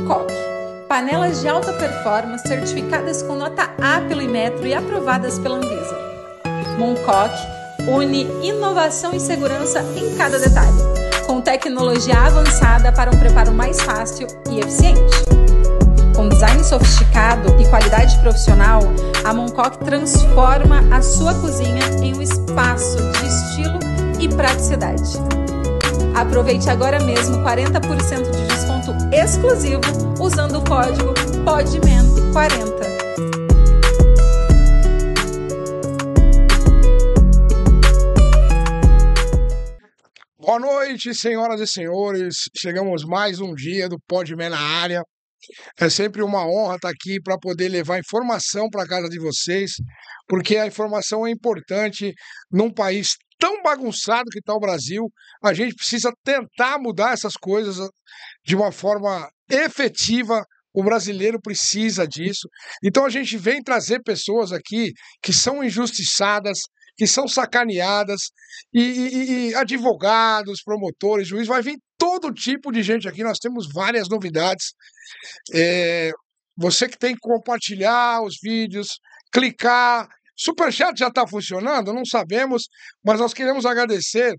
Moncoque. Panelas de alta performance certificadas com nota A pelo Inmetro e aprovadas pela Anvisa. Moncoque une inovação e segurança em cada detalhe, com tecnologia avançada para um preparo mais fácil e eficiente. Com design sofisticado e qualidade profissional, a Moncoque transforma a sua cozinha em um espaço de estilo e praticidade. Aproveite agora mesmo 40% de desconto exclusivo usando o código PODMEN40. Boa noite, senhoras e senhores. Chegamos mais um dia do Podman na área. É sempre uma honra estar aqui para poder levar informação para casa de vocês, porque a informação é importante num país tão bagunçado que está o Brasil. A gente precisa tentar mudar essas coisas de uma forma efetiva. O brasileiro precisa disso. Então a gente vem trazer pessoas aqui que são injustiçadas, que são sacaneadas, e advogados, promotores, juízes, vai vir todo tipo de gente aqui. Nós temos várias novidades. Você que tem que compartilhar os vídeos, clicar. Superchat já está funcionando? Não sabemos, mas nós queremos agradecer.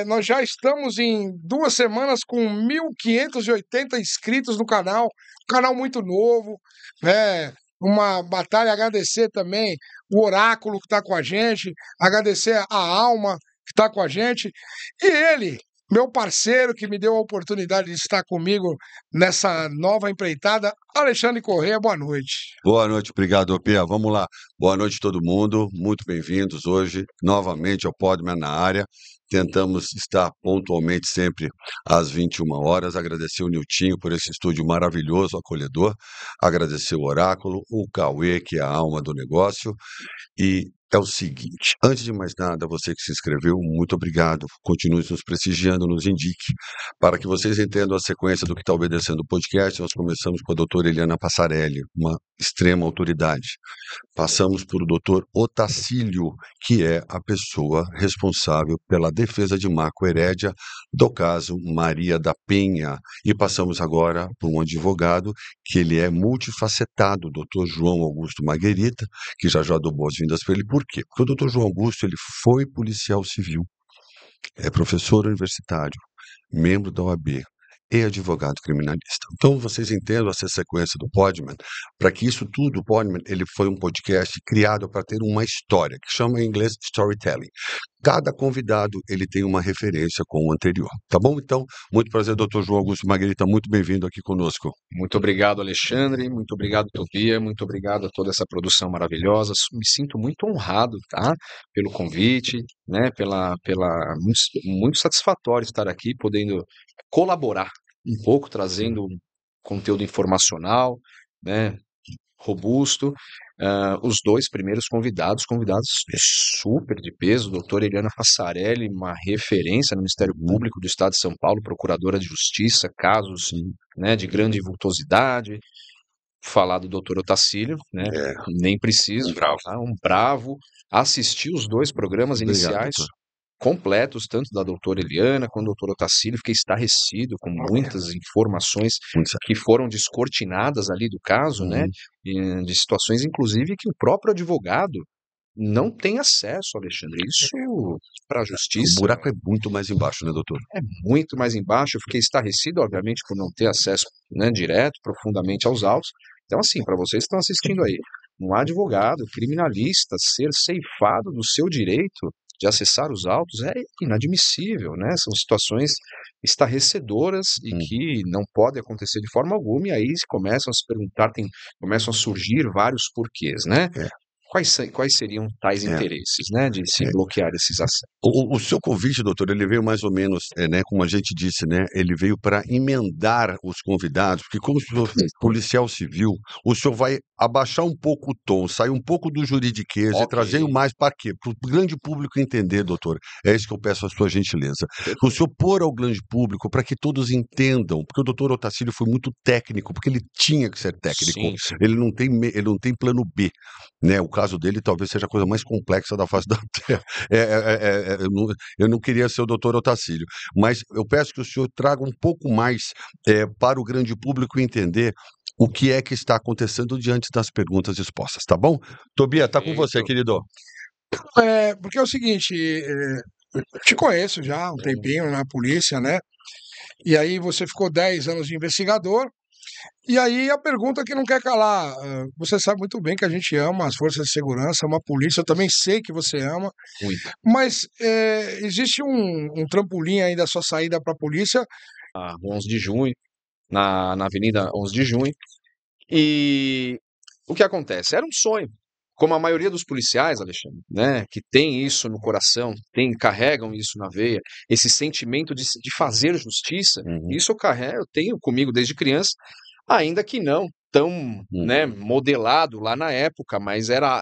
Nós já estamos em 2 semanas com 1.580 inscritos no canal, um canal muito novo, né? Uma batalha. Agradecer também o Oráculo que está com a gente, agradecer a Alma que está com a gente, e ele, meu parceiro que me deu a oportunidade de estar comigo nessa nova empreitada, Alexandre Corrêa. Boa noite. Boa noite, obrigado, Pia. Vamos lá. Boa noite a todo mundo, muito bem-vindos hoje novamente ao Podman na área. Tentamos estar pontualmente sempre às 21 horas. Agradecer o Niltinho por esse estúdio maravilhoso, acolhedor. Agradecer o Oráculo, o Cauê, que é a alma do negócio. E é o seguinte, antes de mais nada, você que se inscreveu, muito obrigado. Continue nos prestigiando, nos indique. Para que vocês entendam a sequência do que está obedecendo o podcast, nós começamos com a doutora Eliana Passarelli, uma extrema autoridade. Passamos por o doutor Otacílio, que é a pessoa responsável pela defesa de Marco Herédia do caso Maria da Penha. E passamos agora por um advogado que ele é multifacetado, o doutor João Augusto Marguerita, que já dou boas-vindas para ele. Por quê? Porque o doutor João Augusto ele foi policial civil, é professor universitário, membro da OAB e advogado criminalista. Então vocês entendam essa sequência do Podman, para que isso tudo, o Podman, ele foi um podcast criado para ter uma história, que chama em inglês storytelling. Cada convidado, ele tem uma referência com o anterior, tá bom? Então, muito prazer, doutor João Augusto Marguerita, muito bem-vindo aqui conosco. Muito obrigado, Alexandre, muito obrigado, Tobia, muito obrigado a toda essa produção maravilhosa. Me sinto muito honrado, tá? Pelo convite, né? Muito satisfatório estar aqui, podendo colaborar um pouco, trazendo um conteúdo informacional, né? Robusto. Os 2 primeiros convidados super de peso, doutora Eliana Passarelli, uma referência no Ministério Público do Estado de São Paulo, procuradora de Justiça, casos, né, de grande vultosidade. Falar do doutor Otacílio, né, nem preciso, um bravo. Assisti os 2 programas iniciais, completos, tanto da doutora Eliana quanto do doutor Otacílio. Fiquei estarrecido com muitas informações que foram descortinadas ali do caso, né? De situações, inclusive, que o próprio advogado não tem acesso, Alexandre. Isso para a justiça. O buraco é muito mais embaixo, né, doutor? É muito mais embaixo. Eu fiquei estarrecido, obviamente, por não ter acesso, né, direto, profundamente aos autos. Então, assim, para vocês que estão assistindo aí, um advogado criminalista ser ceifado do seu direito de acessar os autos é inadmissível, né? São situações estarrecedoras e que não podem acontecer de forma alguma, e aí começam a se perguntar, começam a surgir vários porquês, né? Quais seriam tais interesses, né, de se bloquear esses acessos? O seu convite, doutor, ele veio mais ou menos, né, como a gente disse, né, ele veio para emendar os convidados, porque como o senhor é policial civil, o senhor vai abaixar um pouco o tom, sair um pouco do juridiquês e trazer mais para quê? Para o grande público entender, doutor. É isso que eu peço a sua gentileza. O senhor pôr ao grande público para que todos entendam, porque o doutor Otacílio foi muito técnico, porque ele tinha que ser técnico. Sim. Ele não tem plano B, né? O caso caso dele talvez seja a coisa mais complexa da face da Terra. Eu não queria ser o doutor Otacílio, mas eu peço que o senhor traga um pouco mais para o grande público entender o que é que está acontecendo diante das perguntas expostas, tá bom? Tobias, tá com você, querido. Porque é o seguinte, eu te conheço já há um tempinho na polícia, né? E aí você ficou 10 anos de investigador. E aí a pergunta que não quer calar, você sabe muito bem que a gente ama as forças de segurança, ama a polícia, eu também sei que você ama, Muito. mas existe um trampolim aí da sua saída para a polícia. 11 de junho, na Avenida 11 de Junho. E o que acontece? Era um sonho. Como a maioria dos policiais, Alexandre, né, que tem isso no coração, carregam isso na veia, esse sentimento de fazer justiça, isso eu tenho comigo desde criança, ainda que não tão, né, modelado lá na época, mas era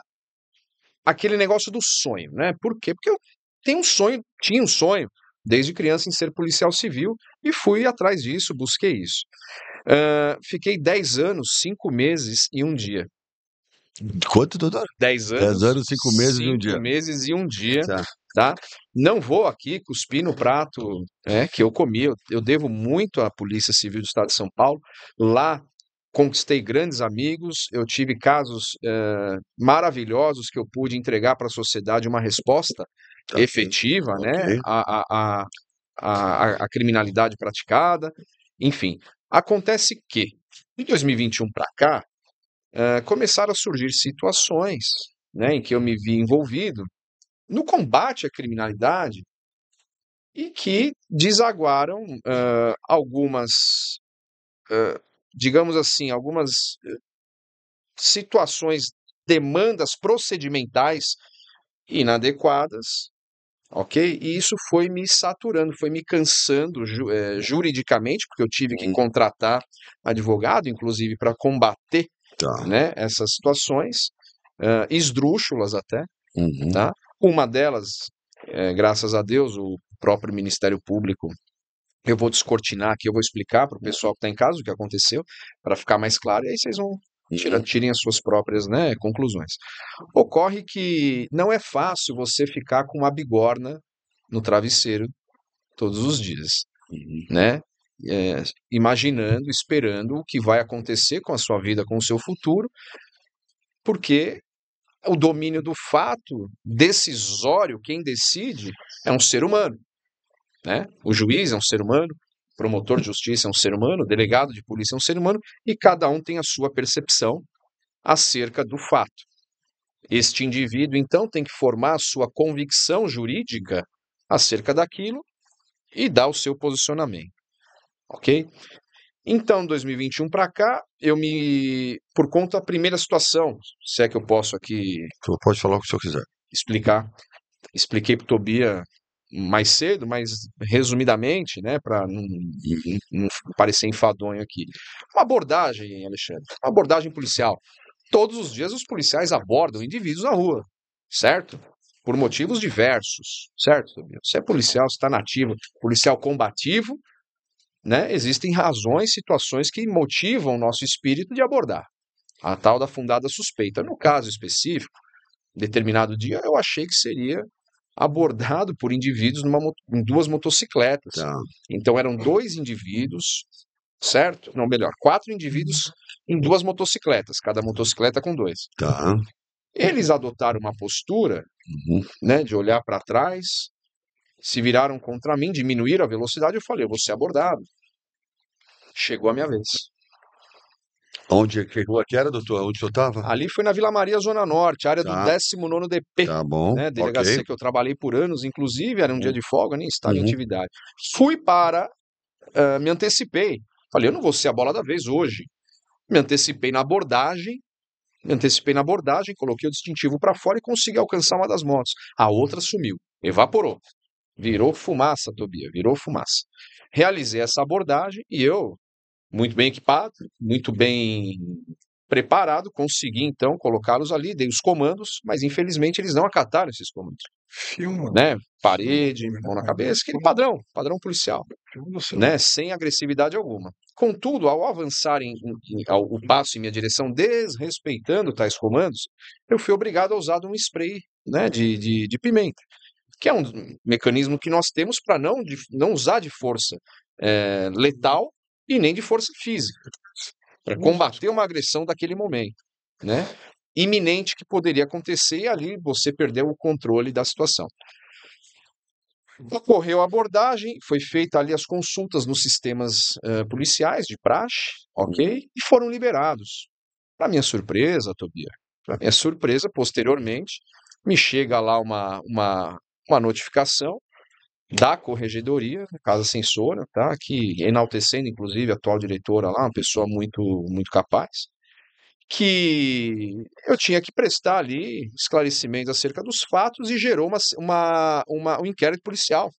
aquele negócio do sonho, né? Por quê? Porque eu tinha um sonho desde criança em ser policial civil e fui atrás disso, busquei isso. Fiquei 10 anos, 5 meses e 1 dia. Quanto, doutor? 10 10 anos, 5 meses e 1 dia. 5 meses e 1 dia, Tá. tá? Não vou aqui cuspir no prato que eu comi, eu devo muito à Polícia Civil do Estado de São Paulo. Lá conquistei grandes amigos, eu tive casos maravilhosos que eu pude entregar para a sociedade uma resposta efetiva, né, à criminalidade praticada. Enfim, acontece que, de 2021 para cá, começaram a surgir situações, né, em que eu me vi envolvido no combate à criminalidade e que desaguaram algumas, digamos assim, algumas situações, demandas procedimentais inadequadas, ok? E isso foi me saturando, foi me cansando juridicamente, porque eu tive que contratar advogado, inclusive, para combater, né, essas situações, esdrúxulas até, tá? Uma delas, graças a Deus, o próprio Ministério Público, eu vou descortinar aqui, eu vou explicar para o pessoal que está em casa o que aconteceu, para ficar mais claro, e aí vocês vão tirem as suas próprias, né, conclusões. Ocorre que não é fácil você ficar com uma bigorna no travesseiro todos os dias, né? Imaginando, esperando o que vai acontecer com a sua vida, com o seu futuro, porque o domínio do fato decisório, quem decide é um ser humano, né? O juiz é um ser humano, o promotor de justiça é um ser humano, o delegado de polícia é um ser humano, e cada um tem a sua percepção acerca do fato. Este indivíduo, então, tem que formar a sua convicção jurídica acerca daquilo e dar o seu posicionamento, ok? Então, 2021 para cá, por conta da primeira situação, se é que eu posso aqui... Pode falar o que o senhor quiser. Expliquei para o Tobias mais cedo, mas resumidamente, né, para não parecer enfadonho aqui. Uma abordagem, Alexandre, uma abordagem policial. Todos os dias os policiais abordam indivíduos na rua, certo? Por motivos diversos, certo, Tobias? Você é policial, você está na ativa, policial combativo, né? Existem razões, situações que motivam o nosso espírito de abordar. A tal da fundada suspeita. No caso específico, determinado dia, eu achei que seria abordado por indivíduos em 2 motocicletas. Então eram 2 indivíduos, certo? Não, melhor, 4 indivíduos em 2 motocicletas, cada motocicleta com 2. Eles adotaram uma postura, né, de olhar para trás, se viraram contra mim, diminuíram a velocidade, eu falei, eu vou ser abordado. Chegou a minha vez. Que rua que era, doutor? Onde o senhor estava? Ali foi na Vila Maria, Zona Norte, área do 19º DP. Tá bom, né, delegacia que eu trabalhei por anos, inclusive, era um dia de folga, nem estava em atividade. Fui me antecipei. Falei, eu não vou ser a bola da vez hoje. Me antecipei na abordagem, coloquei o distintivo para fora e consegui alcançar uma das motos. A outra sumiu, evaporou. Virou fumaça, Tobias, virou fumaça. Realizei essa abordagem e eu, muito bem equipado, muito bem preparado, consegui então colocá-los ali, dei os comandos, mas infelizmente eles não acataram esses comandos, Filma. né? Parede, mão na cabeça, aquele padrão policial, né? Sem agressividade alguma. Contudo, ao avançar o passo em minha direção, desrespeitando tais comandos, eu fui obrigado a usar um spray, né, de pimenta, que é um mecanismo que nós temos para não usar de força letal e nem de força física, para combater uma agressão daquele momento, né, iminente que poderia acontecer e ali você perdeu o controle da situação. Ocorreu a abordagem, foi feita ali as consultas nos sistemas policiais de praxe, ok? E foram liberados. Para minha surpresa, posteriormente, me chega lá uma notificação da corregedoria, Casa Censora, tá? Que enaltecendo, inclusive, a atual diretora lá, uma pessoa muito, muito capaz, que eu tinha que prestar ali esclarecimentos acerca dos fatos e gerou um inquérito policial.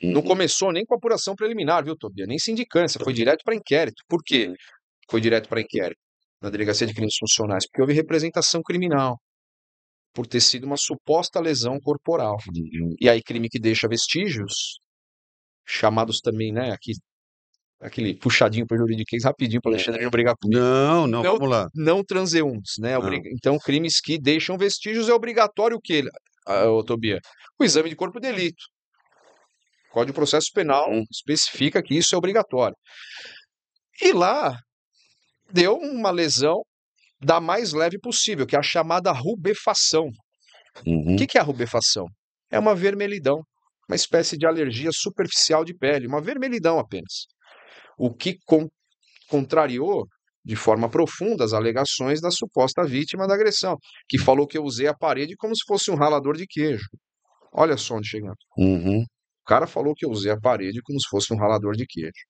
Não começou nem com apuração preliminar, viu, Tobias? Nem sindicância, foi direto para inquérito. Por quê? Foi direto para inquérito na Delegacia de Crimes Funcionais? Porque houve representação criminal por ter sido uma suposta lesão corporal. E aí crime que deixa vestígios, chamados também, né, aquele puxadinho para o juridiquês rapidinho para o Alexandre não brigar comigo. Não, vamos lá. Não transeuntes, né? Então, crimes que deixam vestígios é obrigatório o quê, Tobias? O exame de corpo de delito. O Código de Processo Penal especifica que isso é obrigatório. E lá deu uma lesão da mais leve possível, que é a chamada rubefação. O que é a rubefação? É uma vermelhidão, uma espécie de alergia superficial de pele, uma vermelhidão apenas. O que contrariou de forma profunda as alegações da suposta vítima da agressão, que falou que eu usei a parede como se fosse um ralador de queijo. Olha só onde chegamos. O cara falou que eu usei a parede como se fosse um ralador de queijo.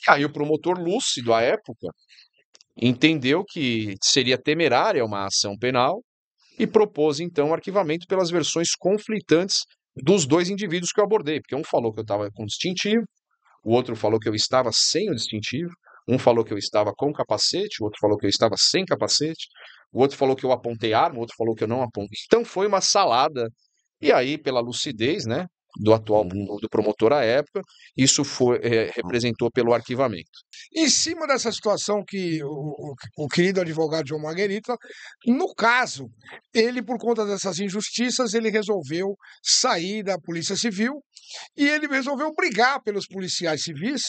Aí o promotor lúcido, à época, entendeu que seria temerária uma ação penal e propôs, então, o arquivamento pelas versões conflitantes dos dois indivíduos que eu abordei, porque um falou que eu estava com distintivo, o outro falou que eu estava sem o distintivo, um falou que eu estava com capacete, o outro falou que eu estava sem capacete, o outro falou que eu apontei arma, o outro falou que eu não apontei. Então foi uma salada. E aí, pela lucidez, né, do promotor à época, isso representou pelo arquivamento. Em cima dessa situação que o querido advogado João Marguerita, no caso, ele, por conta dessas injustiças, ele resolveu sair da Polícia Civil e ele resolveu brigar pelos policiais civis.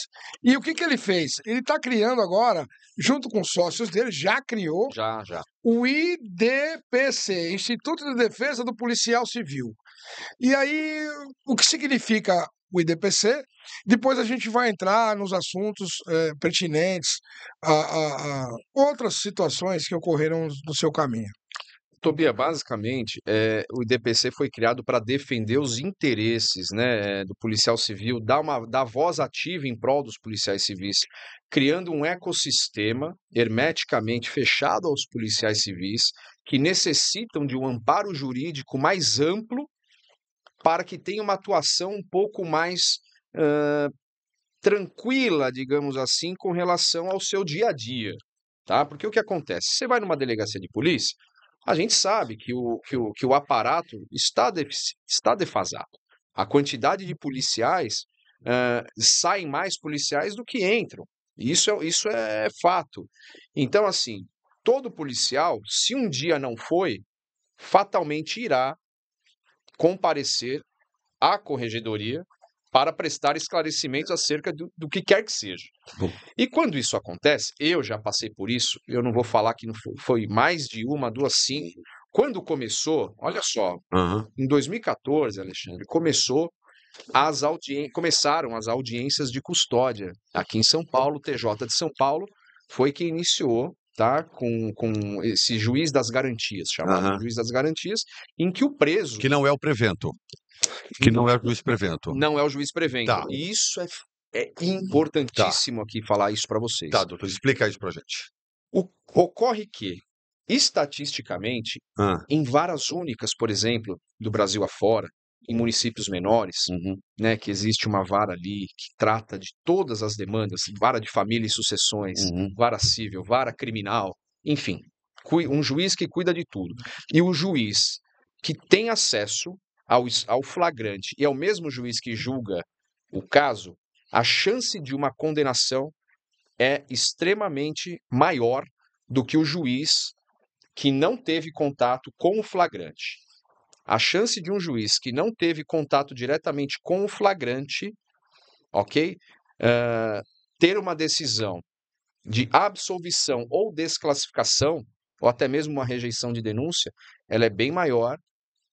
E o que ele fez? Ele está criando agora, junto com os sócios dele, já criou o IDPC, Instituto de Defesa do Policial Civil. E aí, o que significa o IDPC? Depois a gente vai entrar nos assuntos pertinentes a outras situações que ocorreram no seu caminho. Tobias, basicamente, o IDPC foi criado para defender os interesses, né, do policial civil, dar voz ativa em prol dos policiais civis, criando um ecossistema hermeticamente fechado aos policiais civis, que necessitam de um amparo jurídico mais amplo para que tenha uma atuação um pouco mais tranquila, digamos assim, com relação ao seu dia a dia, tá? Porque o que acontece? Você vai numa delegacia de polícia, a gente sabe que o aparato está defasado. A quantidade de policiais, saem mais policiais do que entram. Isso é fato. Então, assim, todo policial, se um dia não foi, fatalmente irá comparecer à corregedoria para prestar esclarecimentos acerca do que quer que seja. E quando isso acontece, eu já passei por isso, eu não vou falar que não foi mais de uma, duas, cinco. Quando começou, olha só, em 2014, Alexandre, começaram as audiências de custódia aqui em São Paulo. O TJ de São Paulo foi quem iniciou, tá, com esse juiz das garantias, chamado juiz das garantias, em que o preso... Que não é o prevento. Que não é o juiz prevento. Não é o juiz prevento. Tá. E isso é importantíssimo aqui falar isso para vocês. Tá, doutor, explica isso pra gente. Ocorre que, estatisticamente, em varas únicas, por exemplo, do Brasil afora, em municípios menores, Uhum. né, que existe uma vara ali que trata de todas as demandas, vara de família e sucessões, Uhum. vara civil, vara criminal, enfim, um juiz que cuida de tudo. E o juiz que tem acesso ao flagrante e é o mesmo juiz que julga o caso, a chance de uma condenação é extremamente maior do que o juiz que não teve contato com o flagrante. A chance de um juiz que não teve contato diretamente com o flagrante, ok? Ter uma decisão de absolvição ou desclassificação, ou até mesmo uma rejeição de denúncia, ela é bem maior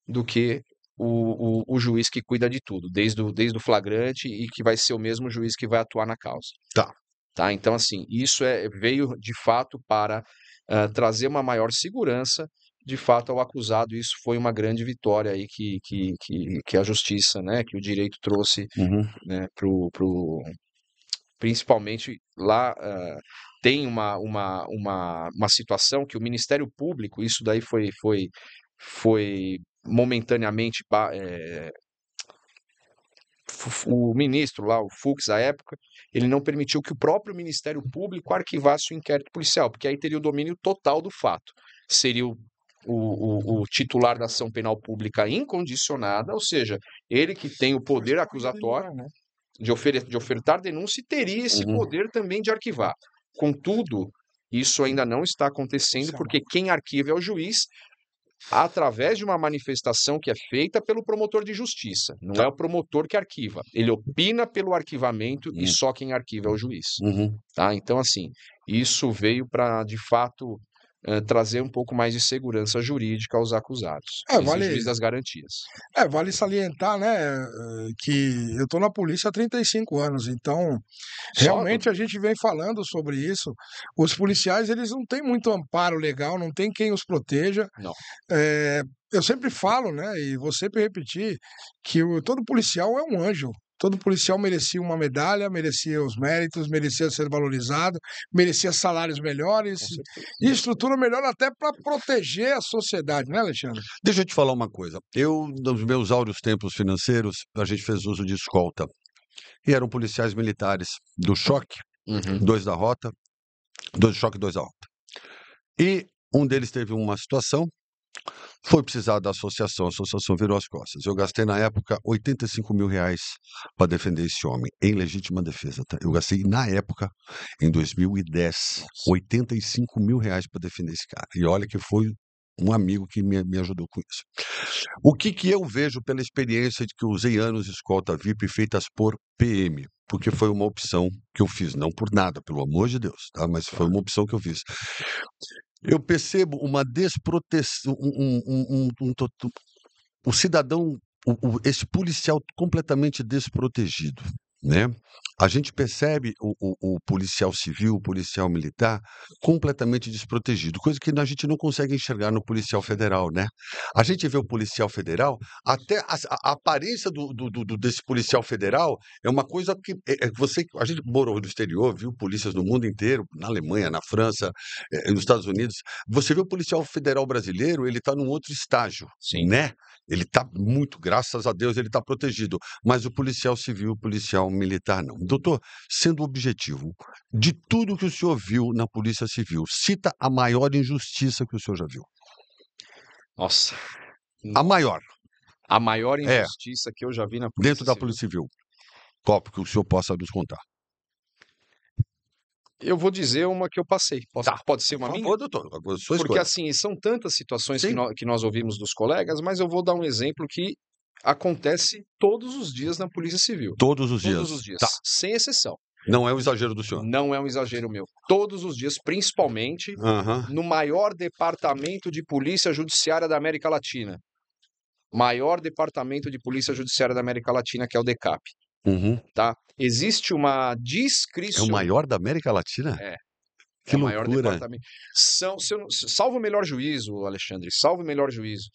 do que o juiz que cuida de tudo, desde o flagrante e que vai ser o mesmo juiz que vai atuar na causa. Tá? Então, assim, isso veio de fato para trazer uma maior segurança de fato ao acusado. Isso foi uma grande vitória aí que a justiça, né, que o direito trouxe, Uhum. né, principalmente lá tem uma situação que o Ministério Público, isso daí foi momentaneamente o ministro lá, o Fux, à época, ele não permitiu que o próprio Ministério Público arquivasse o inquérito policial, porque aí teria o domínio total do fato. Seria o titular da ação penal pública incondicionada, ou seja, ele que tem o poder acusatório de ofertar denúncia e teria esse Uhum. poder também de arquivar. Contudo, isso ainda não está acontecendo, porque quem arquiva é o juiz, através de uma manifestação que é feita pelo promotor de justiça. Não é o promotor que arquiva. Ele opina pelo arquivamento e só quem arquiva é o juiz. Uhum. Tá? Então, assim, isso veio para, de fato, trazer um pouco mais de segurança jurídica aos acusados. Esse juiz das garantias. Vale salientar, né, que eu tô na polícia há 35 anos, então realmente a gente vem falando sobre isso. Os policiais, eles não têm muito amparo legal, não tem quem os proteja. Não. Eu sempre falo, né, e vou sempre repetir, que todo policial é um anjo. Todo policial merecia uma medalha, merecia os méritos, merecia ser valorizado, merecia salários melhores e estrutura melhor até para proteger a sociedade, né, Alexandre? Deixa eu te falar uma coisa. Eu, nos meus áureos tempos financeiros, a gente fez uso de escolta. E eram policiais militares do choque, 2 da rota, 2 do choque, 2 da rota. E um deles teve uma situação, foi precisar da associação, a associação virou as costas. Eu gastei na época R$85 mil para defender esse homem, em legítima defesa. Tá? Eu gastei na época, em 2010, R$85 mil para defender esse cara. E olha que foi um amigo que me ajudou com isso. O que eu vejo pela experiência de que eu usei anos de escolta VIP feitas por PM? Porque foi uma opção que eu fiz, não por nada, pelo amor de Deus, tá? Mas foi uma opção que eu fiz. Eu percebo uma desproteção, o cidadão, esse policial completamente desprotegido, né? A gente percebe o policial civil, o policial militar completamente desprotegido, coisa que a gente não consegue enxergar no policial federal, né? A gente vê o policial federal, até a aparência desse policial federal é uma coisa que a gente morou no exterior, viu polícias no mundo inteiro, na Alemanha, na França, nos Estados Unidos. Você vê o policial federal brasileiro, ele está num outro estágio, né? Ele está muito, graças a Deus, ele está protegido. Mas o policial civil, o policial militar, não. Doutor, sendo objetivo, de tudo que o senhor viu na Polícia Civil, cita a maior injustiça que o senhor já viu. Nossa. A maior. A maior injustiça que eu já vi na Polícia Dentro da Polícia Civil. Qual que o senhor possa nos contar? Eu vou dizer uma que eu passei. Pode ser uma minha? Pode, doutor. Porque, assim, são tantas situações que nós ouvimos dos colegas, mas eu vou dar um exemplo que acontece todos os dias na Polícia Civil. Todos os dias? Todos os dias, sem exceção. Não é um exagero do senhor? Não é um exagero meu. Todos os dias, principalmente no maior departamento de polícia judiciária da América Latina. Maior departamento de polícia judiciária da América Latina, que é o DECAP. Tá? Existe uma discrição. É o maior da América Latina? Que é o loucura. Maior departamento. Salvo o melhor juízo, Alexandre, salvo o melhor juízo,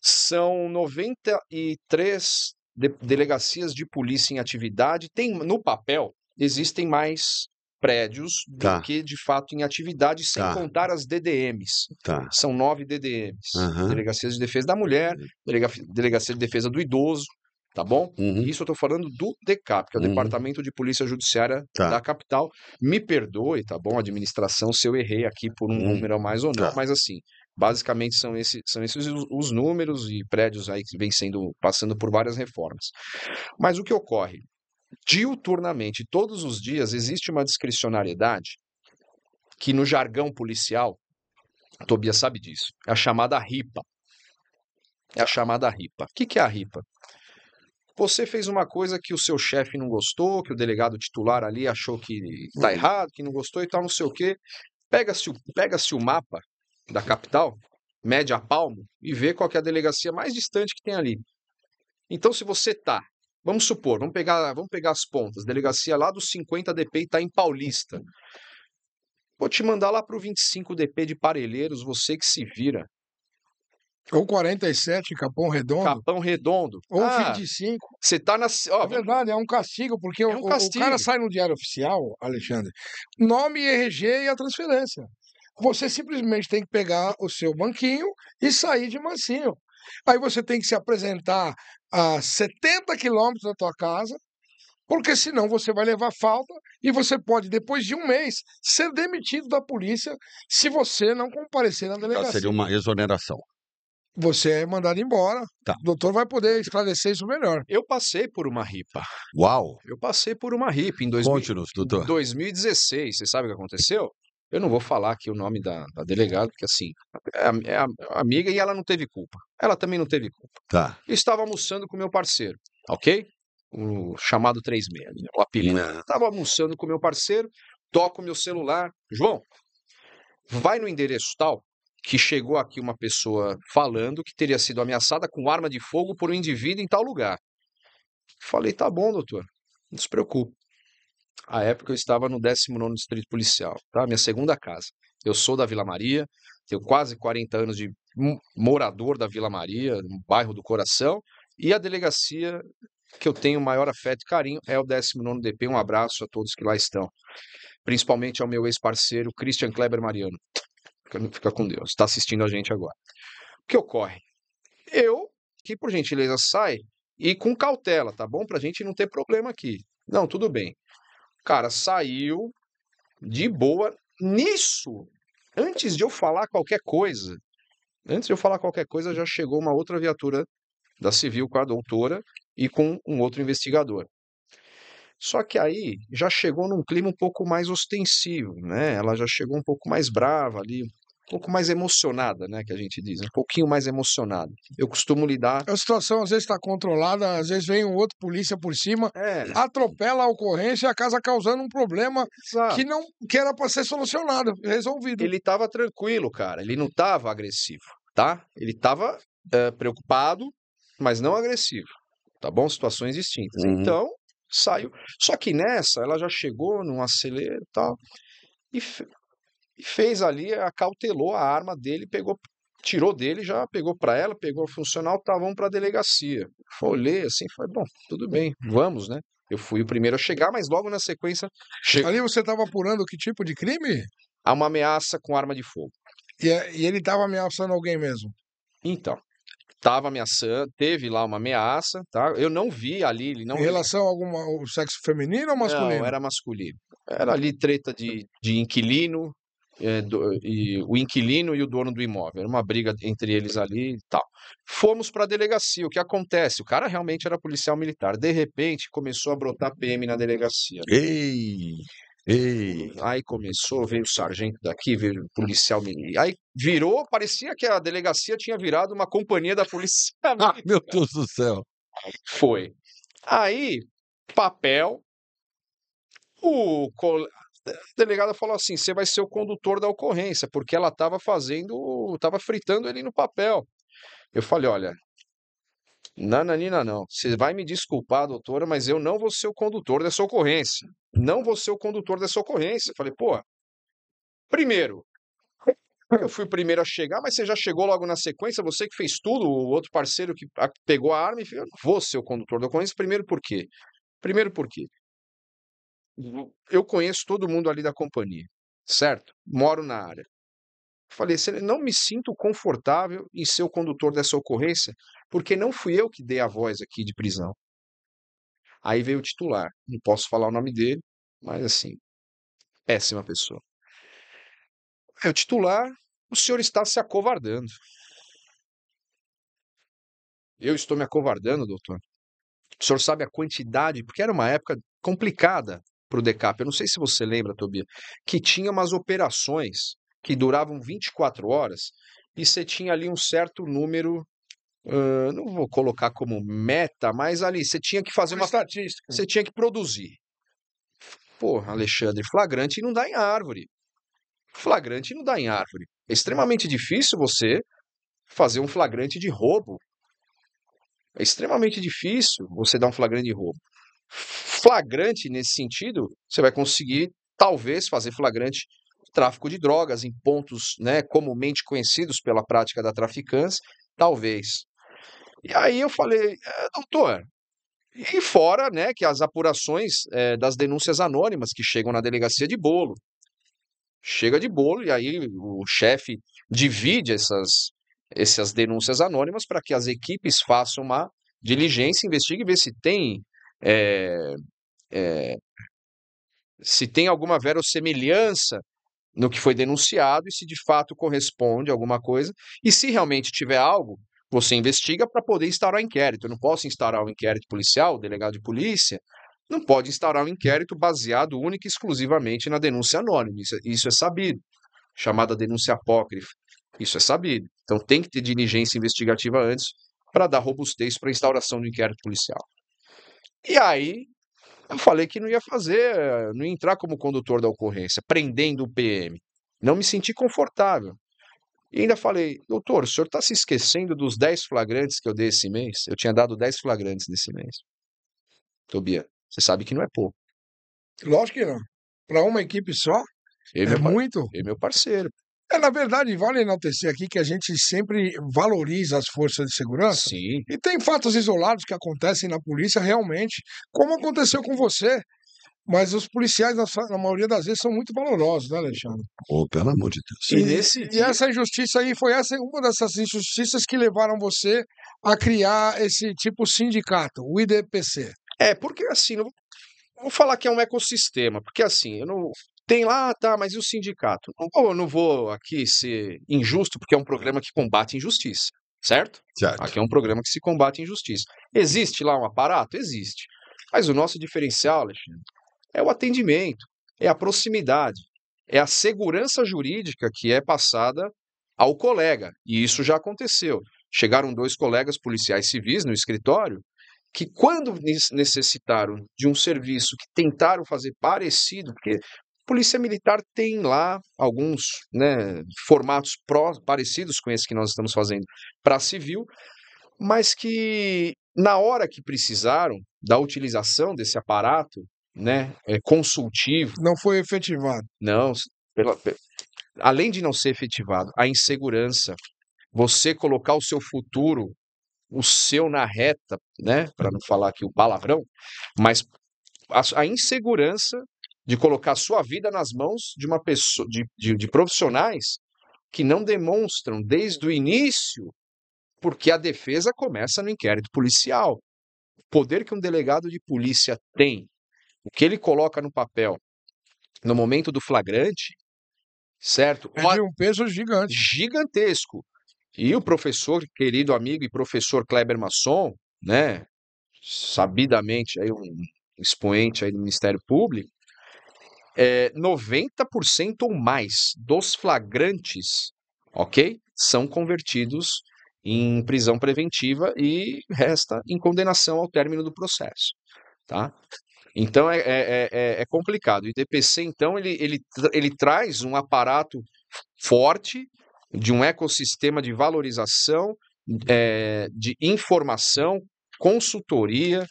são 93 delegacias de polícia em atividade. No papel, existem mais prédios do Tá. que, de fato, em atividade, sem Tá. contar as DDMs. Tá. São 9 DDMs. Aham. Delegacias de Defesa da Mulher, Delegacia de Defesa do Idoso, tá bom? Uhum. Isso eu tô falando do DECAP, que é o Uhum. Departamento de Polícia Judiciária Tá. da capital. Me perdoe, tá bom, administração, se eu errei aqui por um número a mais ou não, Tá. mas assim, basicamente são esses os números e prédios aí que vem passando por várias reformas. Mas o que ocorre? Diuturnamente, todos os dias, existe uma discricionariedade que no jargão policial, Tobias sabe disso, é a chamada RIPA. É a chamada RIPA. O que é a RIPA? Você fez uma coisa que o seu chefe não gostou, que o delegado titular ali achou que tá errado, que não gostou e tal, não sei o quê. Pega-se o mapa da capital, mede a palmo e vê qual que é a delegacia mais distante que tem ali. Então, se você tá, vamos supor, vamos pegar as pontas, delegacia lá do 50 DP e tá em Paulista. Vou te mandar lá pro 25 DP de Parelheiros, você que se vira. Ou 47, Capão Redondo. Capão Redondo. Ou Ah, 25. você tá na... Ó, É verdade, é um castigo, porque É o um cara castigo. sai no Diário Oficial, Alexandre, nome, RG e a transferência. Você simplesmente tem que pegar o seu banquinho e sair de mansinho. Aí você tem que se apresentar a 70 quilômetros da tua casa, porque senão você vai levar falta e você pode, depois de um mês, ser demitido da polícia se você não comparecer na Tá, delegacia. seria uma exoneração. Você é mandado embora. Tá. O doutor vai poder esclarecer isso melhor. Eu passei por uma RIPA. Uau! Eu passei por uma RIPA em Conte-nos, doutor. 2016. Você sabe o que aconteceu? Eu não vou falar aqui o nome da delegada, porque assim, é amiga e ela não teve culpa. Ela também não teve culpa. Tá. Eu estava almoçando com meu parceiro, ok? O chamado 36, né? O apelido. Estava almoçando com meu parceiro, toco meu celular. João, vai no endereço tal, que chegou aqui uma pessoa falando que teria sido ameaçada com arma de fogo por um indivíduo em tal lugar. Falei, tá bom, doutor, não se preocupe. À época eu estava no 19º Distrito Policial, tá? Minha segunda casa. Eu sou da Vila Maria, tenho quase 40 anos de morador da Vila Maria, no bairro do Coração, e a delegacia que eu tenho maior afeto e carinho é o 19º DP. Um abraço a todos que lá estão, principalmente ao meu ex-parceiro Christian Kleber Mariano. Fica com Deus, está assistindo a gente agora. O que ocorre? Eu, que por gentileza sai, e com cautela, tá bom? Pra gente não ter problema aqui. Não, tudo bem. Cara, saiu de boa. Nisso, antes de eu falar qualquer coisa, já chegou uma outra viatura da Civil com a doutora e com um outro investigador. Só que aí já chegou num clima um pouco mais ostensivo, né? Ela já chegou um pouco mais brava ali, um pouco mais emocionada, né? Que a gente diz, um pouquinho mais emocionada. Eu costumo lidar. A situação às vezes está controlada, às vezes vem um outro polícia por cima, atropela a ocorrência e acaba causando um problema Exato. que era para ser solucionado, resolvido. Ele estava tranquilo, cara. Ele não estava agressivo, tá? Ele estava preocupado, mas não agressivo, tá bom? Situações distintas. Uhum. Então, saiu. Só que nessa, ela já chegou num acelero e tal, e fez ali, acautelou a arma dele, tirou dele, já pegou para ela, pegou o funcional, tá, vamos para a delegacia. Olhei assim, falei, bom, tudo bem, vamos, né? Eu fui o primeiro a chegar, mas logo na sequência... Ali você estava apurando que tipo de crime? Há uma ameaça com arma de fogo. E ele estava ameaçando alguém mesmo? Então, estava ameaçando, teve lá uma ameaça, tá? Eu não vi ali, ele não... Em relação ao sexo feminino ou masculino? Não, era masculino. Era ali treta de inquilino, e o inquilino e o dono do imóvel. Era uma briga entre eles ali e tal. Fomos para a delegacia. O que acontece? O cara realmente era policial militar. De repente, começou a brotar PM na delegacia. Ei! Aí começou, veio o sargento daqui, veio o policial militar. Aí virou, parecia que a delegacia tinha virado uma companhia da polícia. Ah, meu Deus do céu! Foi. Aí, papel, a delegada falou assim, você vai ser o condutor da ocorrência, porque ela estava fritando ele no papel. Eu falei, olha, nananina não, você vai me desculpar, doutora, mas eu não vou ser o condutor dessa ocorrência. Não vou ser o condutor dessa ocorrência. Eu falei, pô, primeiro, eu fui o primeiro a chegar, mas você já chegou logo na sequência, você que fez tudo, o outro parceiro que pegou a arma, e eu não vou ser o condutor da ocorrência. Primeiro por quê? eu conheço todo mundo ali da companhia, certo? Moro na área. Falei, não me sinto confortável em ser o condutor dessa ocorrência, porque não fui eu que dei a voz aqui de prisão. Aí veio o titular, não posso falar o nome dele, mas assim, péssima pessoa. Aí o titular, o senhor está se acovardando. Eu estou me acovardando, doutor? O senhor sabe a quantidade, porque era uma época complicada para o DECAP. Eu não sei se você lembra, Tobias, que tinha umas operações que duravam 24 horas e você tinha ali um certo número, não vou colocar como meta, mas ali você tinha que fazer uma estatística. Você tinha que produzir. Porra, Alexandre, flagrante não dá em árvore. Flagrante não dá em árvore. É extremamente difícil você fazer um flagrante de roubo. É extremamente difícil você dar um flagrante de roubo. Flagrante, nesse sentido, você vai conseguir, talvez, fazer flagrante de tráfico de drogas em pontos, né, comumente conhecidos pela prática da traficância, talvez. E aí eu falei, doutor, e fora, né, que as apurações das denúncias anônimas que chegam na delegacia de bolo. Chega de bolo e aí o chefe divide essas denúncias anônimas para que as equipes façam uma diligência, investiguem e vê eh, eh, se tem alguma verossemelhança no que foi denunciado e se de fato corresponde a alguma coisa. E se realmente tiver algo, você investiga para poder instaurar o inquérito. Eu não posso instaurar um inquérito policial, o delegado de polícia não pode instaurar um inquérito baseado única e exclusivamente na denúncia anônima. Isso é sabido. Chamada denúncia apócrifa. Isso é sabido. Então tem que ter diligência investigativa antes para dar robustez para a instauração do inquérito policial. E aí eu falei que não ia fazer, não ia entrar como condutor da ocorrência, prendendo o PM. Não me senti confortável. E ainda falei, doutor, o senhor está se esquecendo dos 10 flagrantes que eu dei esse mês? Eu tinha dado 10 flagrantes nesse mês. Tobias, você sabe que não é pouco. Lógico que não. Para uma equipe só, é muito. E meu parceiro. Na verdade, vale enaltecer aqui que a gente sempre valoriza as forças de segurança. Sim. E tem fatos isolados que acontecem na polícia realmente, como aconteceu com você. Mas os policiais, na maioria das vezes, são muito valorosos, né, Alexandre? Oh, pelo amor de Deus. E essa injustiça aí foi uma dessas injustiças que levaram você a criar esse tipo de sindicato, o IDPC. Porque assim, não vou falar que é um ecossistema, porque assim, eu não. Tem lá, tá, mas e o sindicato? Não vou aqui ser injusto, porque é um programa que combate injustiça, certo? Certo. Aqui é um programa que se combate injustiça. Existe lá um aparato? Existe. Mas o nosso diferencial, Alexandre, é o atendimento, é a proximidade, é a segurança jurídica que é passada ao colega. E isso já aconteceu. Chegaram 2 colegas policiais civis no escritório que, quando necessitaram de um serviço que tentaram fazer parecido, porque Polícia Militar tem lá alguns, né, formatos parecidos com esse que nós estamos fazendo para civil, mas que na hora que precisaram da utilização desse aparato, né, consultivo, não foi efetivado. Não, além de não ser efetivado, a insegurança, você colocar o seu futuro, o seu na reta, né, para não falar aqui o palavrão, mas a insegurança de colocar a sua vida nas mãos de uma pessoa, de profissionais que não demonstram desde o início, porque a defesa começa no inquérito policial. O poder que um delegado de polícia tem, o que ele coloca no papel no momento do flagrante, certo? É de um peso gigante. Gigantesco. E o professor, querido amigo e professor Kleber Masson, né, sabidamente aí um expoente aí do Ministério Público, 90% ou mais dos flagrantes, ok, são convertidos em prisão preventiva e resta em condenação ao término do processo, tá? Então é complicado. O IDPC, então, ele traz um aparato forte de um ecossistema de valorização, de informação, consultoria,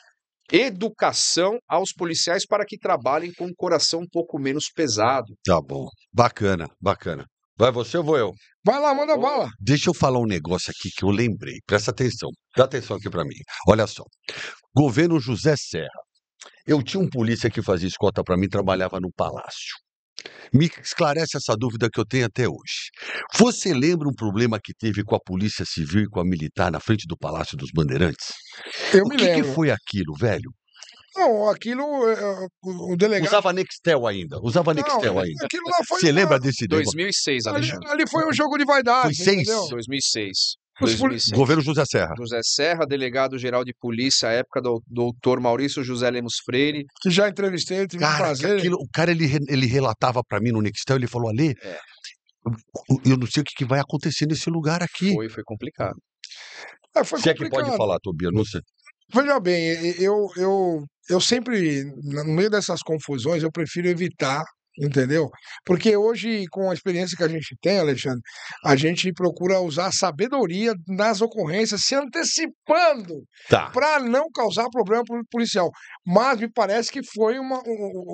educação aos policiais para que trabalhem com um coração um pouco menos pesado. Tá bom. Bacana, bacana. Vai você ou vou eu? Vai lá, manda bala. Deixa eu falar um negócio aqui que eu lembrei. Presta atenção. Dá atenção aqui para mim. Olha só. Governo José Serra. Eu tinha um polícia que fazia escolta para mim, trabalhava no Palácio. Me esclarece essa dúvida que eu tenho até hoje. Você lembra um problema que teve com a Polícia Civil e com a Militar na frente do Palácio dos Bandeirantes? Eu O me que lembro. foi aquilo, velho? Não, aquilo, o delegado... Usava Nextel ainda, usava Não, Nextel ainda. aquilo lá foi Você uma... lembra desse negócio? 2006, Alexandre. Ali foi um jogo de vaidade, Foi 6? entendeu? 2006. Os poli- 2006. Governo José Serra. José Serra, delegado-geral de polícia, à época do doutor Maurício José Lemos Freire. Que já entrevistei, tive o Cara, prazer. o cara ele relatava para mim no Nextel, ele falou, Ale, É. eu não sei o que vai acontecer nesse lugar aqui. Foi complicado. Foi Se é que complicado. pode falar, Tobias, não sei. Veja bem, eu sempre, no meio dessas confusões, eu prefiro evitar, entendeu? Porque hoje, com a experiência que a gente tem, Alexandre, a gente procura usar a sabedoria nas ocorrências, se antecipando Tá. para não causar problema para o policial. Mas me parece que foi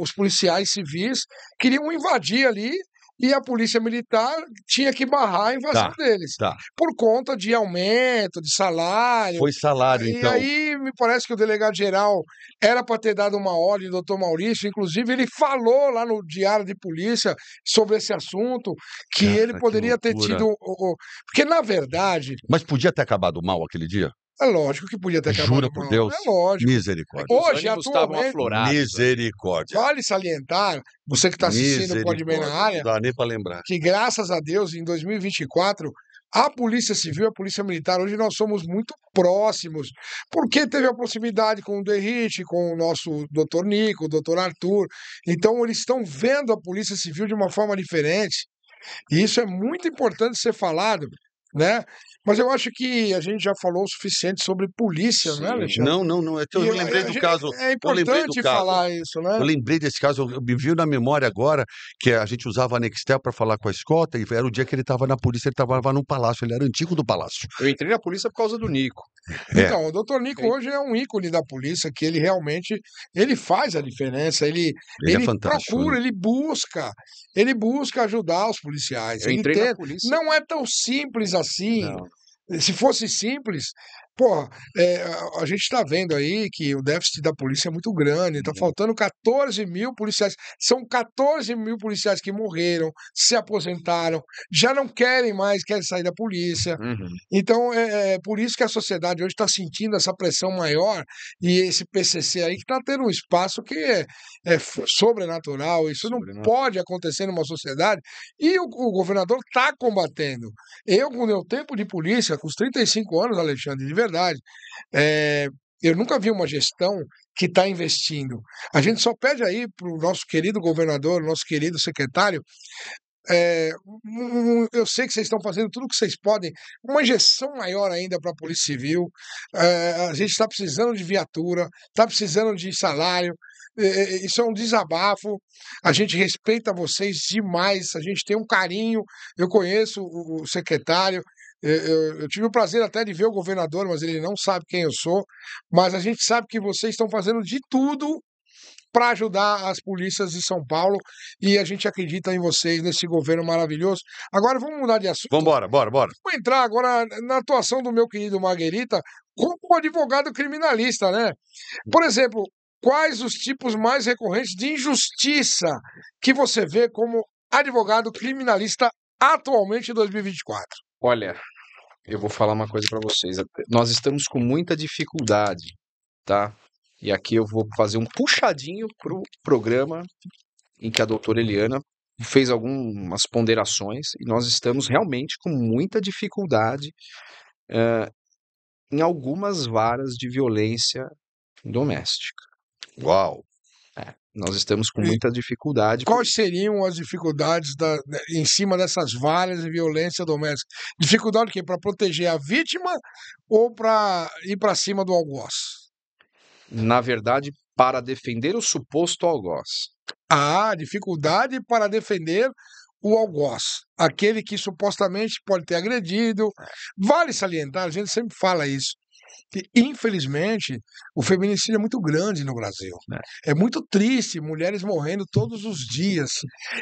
os policiais civis queriam invadir ali e a polícia militar tinha que barrar a invasão deles. Tá. Por conta de aumento, de salário. Foi salário, E então. aí, me parece que o delegado-geral era para ter dado uma ordem, doutor Maurício, inclusive ele falou lá no Diário de Polícia sobre esse assunto, que Cara, ele que poderia ter loucura. tido... Porque, na verdade, Mas podia ter acabado mal aquele dia? é lógico que podia ter acabado Jura por mal. Deus? É lógico. Misericórdia. Hoje, Os ânimos estavam atualmente, aflorados. Misericórdia. vale salientar, você que está assistindo o Pode Bem na área, Não dá nem para lembrar. que graças a Deus, em 2024, a Polícia Civil e a Polícia Militar, hoje nós somos muito próximos, porque teve a proximidade com o Derrite, com o nosso doutor Nico, o doutor Arthur. Então, eles estão vendo a Polícia Civil de uma forma diferente. E isso é muito importante ser falado, né? Mas eu acho que a gente já falou o suficiente sobre polícia, né, Sim. Alexandre? Não. Eu E lembrei do caso. É Eu lembrei do importante caso. falar isso, né? Eu lembrei desse caso, me viu na memória agora que a gente usava a Nextel para falar com a escolta e era o dia que ele estava na polícia, ele trabalhava num palácio, ele era antigo do palácio. Eu entrei na polícia por causa do Nico. Então, o doutor Nico hoje é um ícone da polícia, que ele realmente ele faz a diferença, ele é fantástico. procura, ele busca ajudar os policiais. Eu Ele entrei na tenta. polícia. Não é tão simples assim. Não. Se fosse simples, a gente está vendo aí que o déficit da polícia é muito grande, está faltando 14 mil policiais. São 14 mil policiais que morreram, se aposentaram, já não querem sair da polícia. Uhum. Então, é por isso que a sociedade hoje está sentindo essa pressão maior e esse PCC aí que está tendo um espaço que é sobrenatural. Isso não pode acontecer numa sociedade e o governador está combatendo. Eu, com o meu tempo de polícia, com os 35 anos, Alexandre, de verdade, eu nunca vi uma gestão que está investindo. A gente só pede aí para o nosso querido governador, nosso querido secretário, eu sei que vocês estão fazendo tudo o que vocês podem, uma injeção maior ainda para a Polícia Civil. A gente está precisando de viatura, está precisando de salário. Isso é um desabafo. A gente respeita vocês demais, a gente tem um carinho. Eu conheço o secretário. Eu tive o prazer até de ver o governador, mas ele não sabe quem eu sou. Mas a gente sabe que vocês estão fazendo de tudo para ajudar as polícias de São Paulo e a gente acredita em vocês, nesse governo maravilhoso. Agora vamos mudar de assunto. Bora. Vou entrar agora na atuação do meu querido Marguerita como advogado criminalista, né? Por exemplo, quais os tipos mais recorrentes de injustiça que você vê como advogado criminalista atualmente em 2024? Olha, eu vou falar uma coisa para vocês. Nós estamos com muita dificuldade, tá? E aqui eu vou fazer um puxadinho pro programa em que a doutora Eliana fez algumas ponderações e nós estamos realmente com muita dificuldade em algumas varas de violência doméstica. Uau! Nós estamos com muita dificuldade. Quais seriam as dificuldades em cima dessas varas de violência doméstica? Dificuldade que para proteger a vítima ou para ir para cima do algoz? Na verdade, para defender o suposto algoz. Dificuldade para defender o algoz, aquele que supostamente pode ter agredido. Vale salientar, a gente sempre fala isso. que, infelizmente, o feminicídio é muito grande no Brasil. É muito triste, mulheres morrendo todos os dias.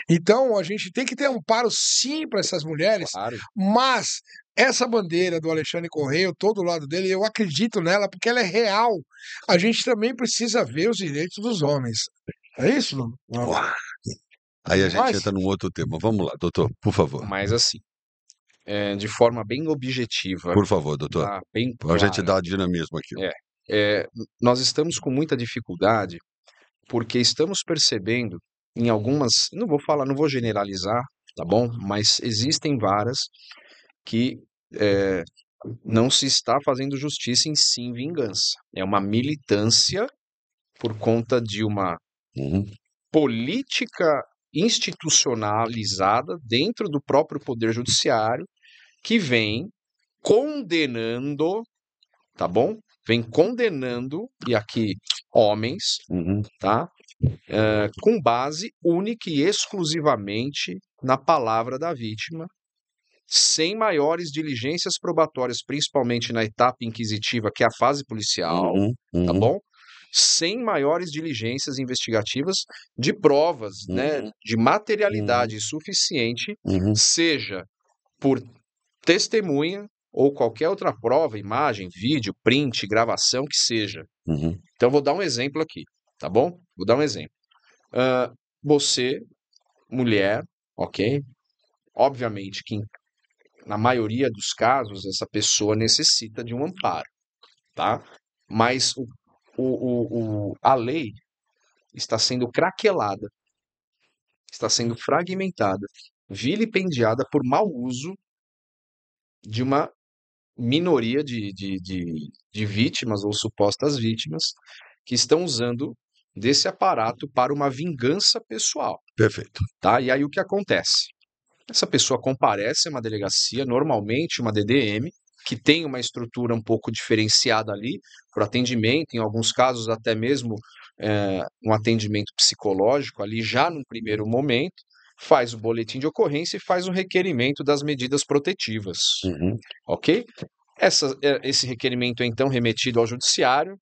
Então, a gente tem que ter amparo, sim, para essas mulheres, Claro. mas essa bandeira do Alexandre Correia, eu tô do lado dele, eu acredito nela porque ela é real. A gente também precisa ver os direitos dos homens. É isso? Não? Uau. Aí a gente Mas, entra num outro tema. Vamos lá, doutor, por favor. Mas assim, de forma bem objetiva, Por favor, doutor. tá? Bem A gente clara. dá dinamismo aqui. Nós estamos com muita dificuldade porque estamos percebendo em algumas, não vou generalizar, tá bom? Mas existem varas que não se está fazendo justiça em sim vingança. É uma militância por conta de uma Uhum. política institucionalizada dentro do próprio Poder Judiciário que vem condenando, tá bom? Vem condenando, e aqui homens, Uhum. tá? Com base única e exclusivamente na palavra da vítima, sem maiores diligências probatórias, principalmente na etapa inquisitiva, que é a fase policial, tá bom? Sem maiores diligências investigativas de provas, né, de materialidade suficiente, seja por testemunha ou qualquer outra prova, imagem, vídeo, print, gravação, que seja. Então, vou dar um exemplo aqui, tá bom? Vou dar um exemplo. Você, mulher, ok? Obviamente que na maioria dos casos essa pessoa necessita de um amparo, tá? Mas a lei está sendo craquelada, está sendo fragmentada, vilipendiada por mau uso de uma minoria de vítimas ou supostas vítimas que estão usando desse aparato para uma vingança pessoal. Perfeito. Tá? E aí o que acontece? Essa pessoa comparece a uma delegacia, normalmente uma DDM, que tem uma estrutura um pouco diferenciada ali para o atendimento, em alguns casos até mesmo um atendimento psicológico ali já num primeiro momento, faz o boletim de ocorrência e faz o requerimento das medidas protetivas, ok? Esse requerimento é então remetido ao judiciário,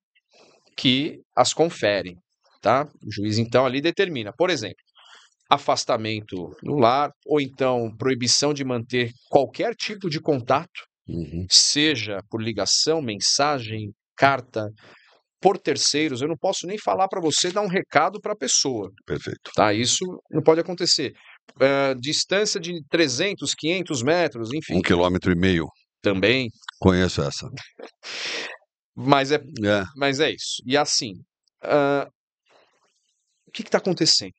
que as confere, tá? O juiz então ali determina, por exemplo, afastamento do lar, ou então proibição de manter qualquer tipo de contato, seja por ligação, mensagem, carta, por terceiros. Eu não posso nem falar para você dar um recado para a pessoa. Perfeito. Tá? Isso não pode acontecer. Distância de 300, 500 metros, enfim. 1,5 km. Também. Conheço essa. Mas é isso. E assim, o que está acontecendo?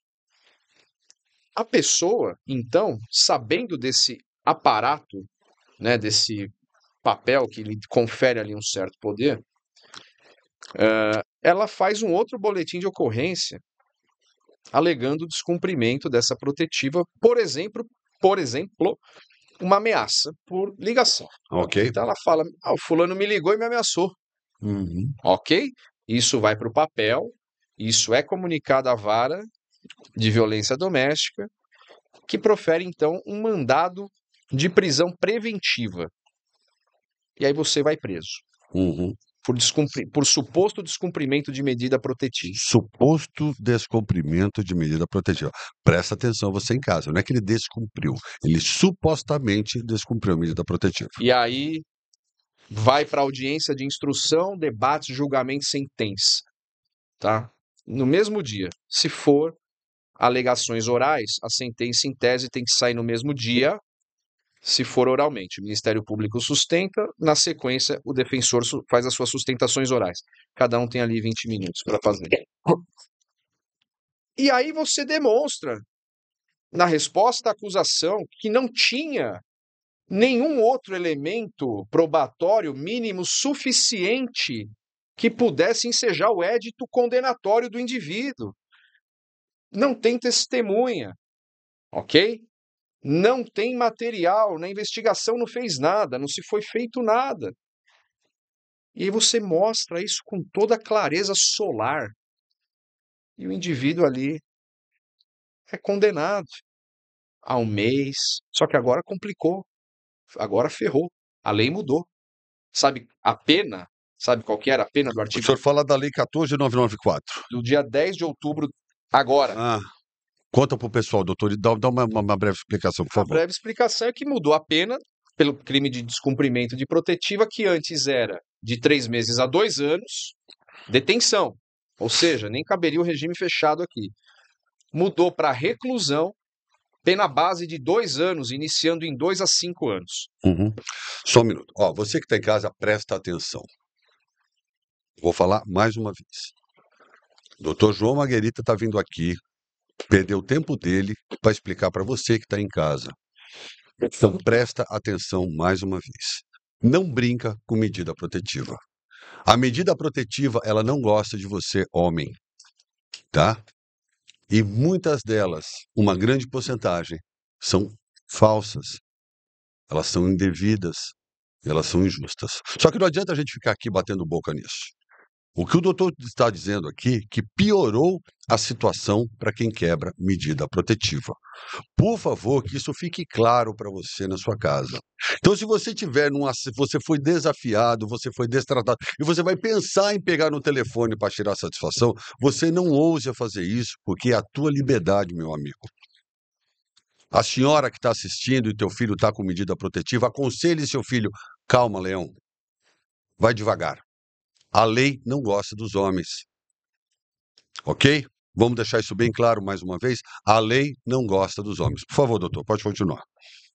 A pessoa, então, sabendo desse aparato, né, desse papel que lhe confere ali um certo poder, ela faz um outro boletim de ocorrência alegando descumprimento dessa protetiva, por exemplo, uma ameaça por ligação. Ok. Então ela fala, o fulano me ligou e me ameaçou. Ok? Isso vai para o papel, isso é comunicado à vara de violência doméstica, que profere então um mandado de prisão preventiva. E aí você vai preso. Por suposto descumprimento de medida protetiva. Suposto descumprimento de medida protetiva. Presta atenção você em casa, não é que ele descumpriu, ele supostamente descumpriu a medida protetiva. E aí vai para audiência de instrução, debate, julgamento, sentença. Tá? No mesmo dia. Se for alegações orais, a sentença em tese tem que sair no mesmo dia, se for oralmente. O Ministério Público sustenta, na sequência o defensor faz as suas sustentações orais. Cada um tem ali 20 minutos para fazer. E aí você demonstra, na resposta à acusação, que não tinha nenhum outro elemento probatório mínimo suficiente que pudesse ensejar o édito condenatório do indivíduo. Não tem testemunha, ok? Não tem material, na investigação não fez nada, não se foi feito nada. E aí você mostra isso com toda a clareza solar. E o indivíduo ali é condenado a 1 mês. Só que agora complicou. Agora ferrou. A lei mudou. Sabe, a pena Sabe qual que era a pena do O artigo senhor fala da Lei 14.994. do dia 10 de outubro agora? Ah, conta para o pessoal, doutor, e dá uma breve explicação, por A favor. breve explicação é que mudou a pena pelo crime de descumprimento de protetiva, que antes era de 3 meses a 2 anos, detenção. Ou seja, nem caberia o regime fechado aqui. Mudou para reclusão, pena base de 2 anos, iniciando em 2 a 5 anos. Uhum. Só um minuto. Ó, você que está em casa, presta atenção. Vou falar mais uma vez. Doutor João Marguerita está vindo aqui, perdeu o tempo dele para explicar para você que está em casa. Então presta atenção mais uma vez. Não brinca com medida protetiva. A medida protetiva, ela não gosta de você, homem, tá? E muitas delas, uma grande porcentagem, são falsas. Elas são indevidas, elas são injustas. Só que não adianta a gente ficar aqui batendo boca nisso. O que o doutor está dizendo aqui, que piorou a situação para quem quebra medida protetiva. Por favor, que isso fique claro para você na sua casa. Então, se você tiver você foi desafiado, você foi destratado, e você vai pensar em pegar no telefone para tirar satisfação, você não ouse fazer isso, porque é a tua liberdade, meu amigo. A senhora que está assistindo e teu filho está com medida protetiva, aconselhe seu filho, calma, Leão, vai devagar. A lei não gosta dos homens. Ok? Vamos deixar isso bem claro mais uma vez. A lei não gosta dos homens. Por favor, doutor, pode continuar.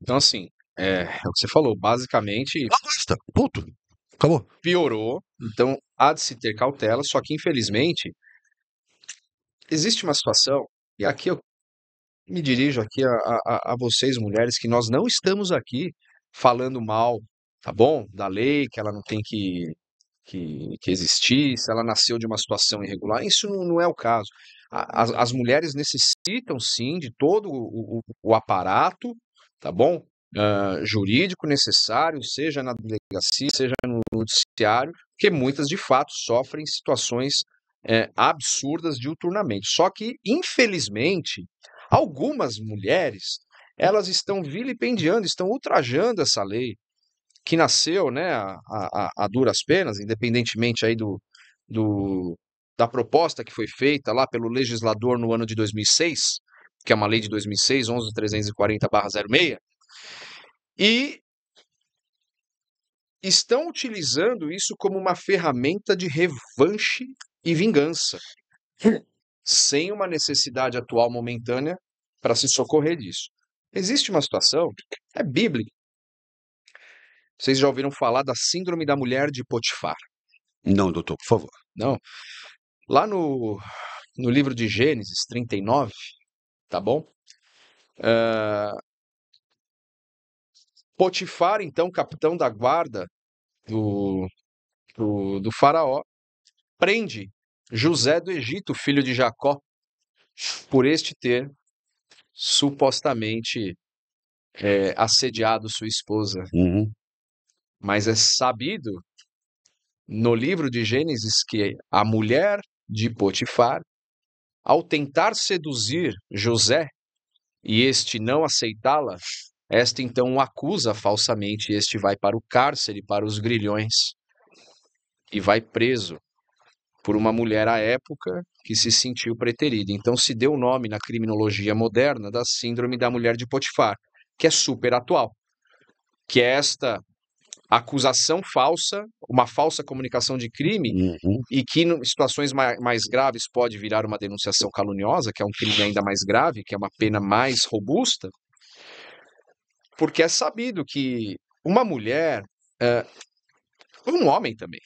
Então, assim, é o que você falou, basicamente Não gosta. Ponto. Acabou. piorou, então há de se ter cautela, só que infelizmente existe uma situação, e aqui eu me dirijo aqui a vocês, mulheres, que nós não estamos aqui falando mal, tá bom? Da lei, que ela não tem que existir, se ela nasceu de uma situação irregular, isso não é o caso. As mulheres necessitam, sim, de todo o aparato, tá bom? Jurídico necessário, seja na delegacia, seja no noticiário, porque muitas, de fato, sofrem situações absurdas diuturnamente. Só que, infelizmente, algumas mulheres, elas estão vilipendiando, estão ultrajando essa lei, que nasceu, né, a duras penas, independentemente aí da proposta que foi feita lá pelo legislador no ano de 2006, que é uma lei de 2006, 11.340/06, e estão utilizando isso como uma ferramenta de revanche e vingança, sem uma necessidade atual momentânea para se socorrer disso. Existe uma situação, é bíblica. Vocês já ouviram falar da síndrome da mulher de Potifar? Não, doutor, por favor. Não. Lá no livro de Gênesis 39, tá bom? Potifar, então, capitão da guarda do faraó, prende José do Egito, filho de Jacó, por este ter supostamente assediado sua esposa. Uhum. Mas é sabido no livro de Gênesis que a mulher de Potifar, ao tentar seduzir José e este não aceitá-la, esta então o acusa falsamente e este vai para o cárcere, para os grilhões, e vai preso por uma mulher à época que se sentiu preterida. Então se deu o nome na criminologia moderna da síndrome da mulher de Potifar, que é super atual, que é esta acusação falsa, uma falsa comunicação de crime, Uhum. e que em situações mais graves pode virar uma denunciação caluniosa, que é um crime ainda mais grave, que é uma pena mais robusta, porque é sabido que uma mulher, um homem também,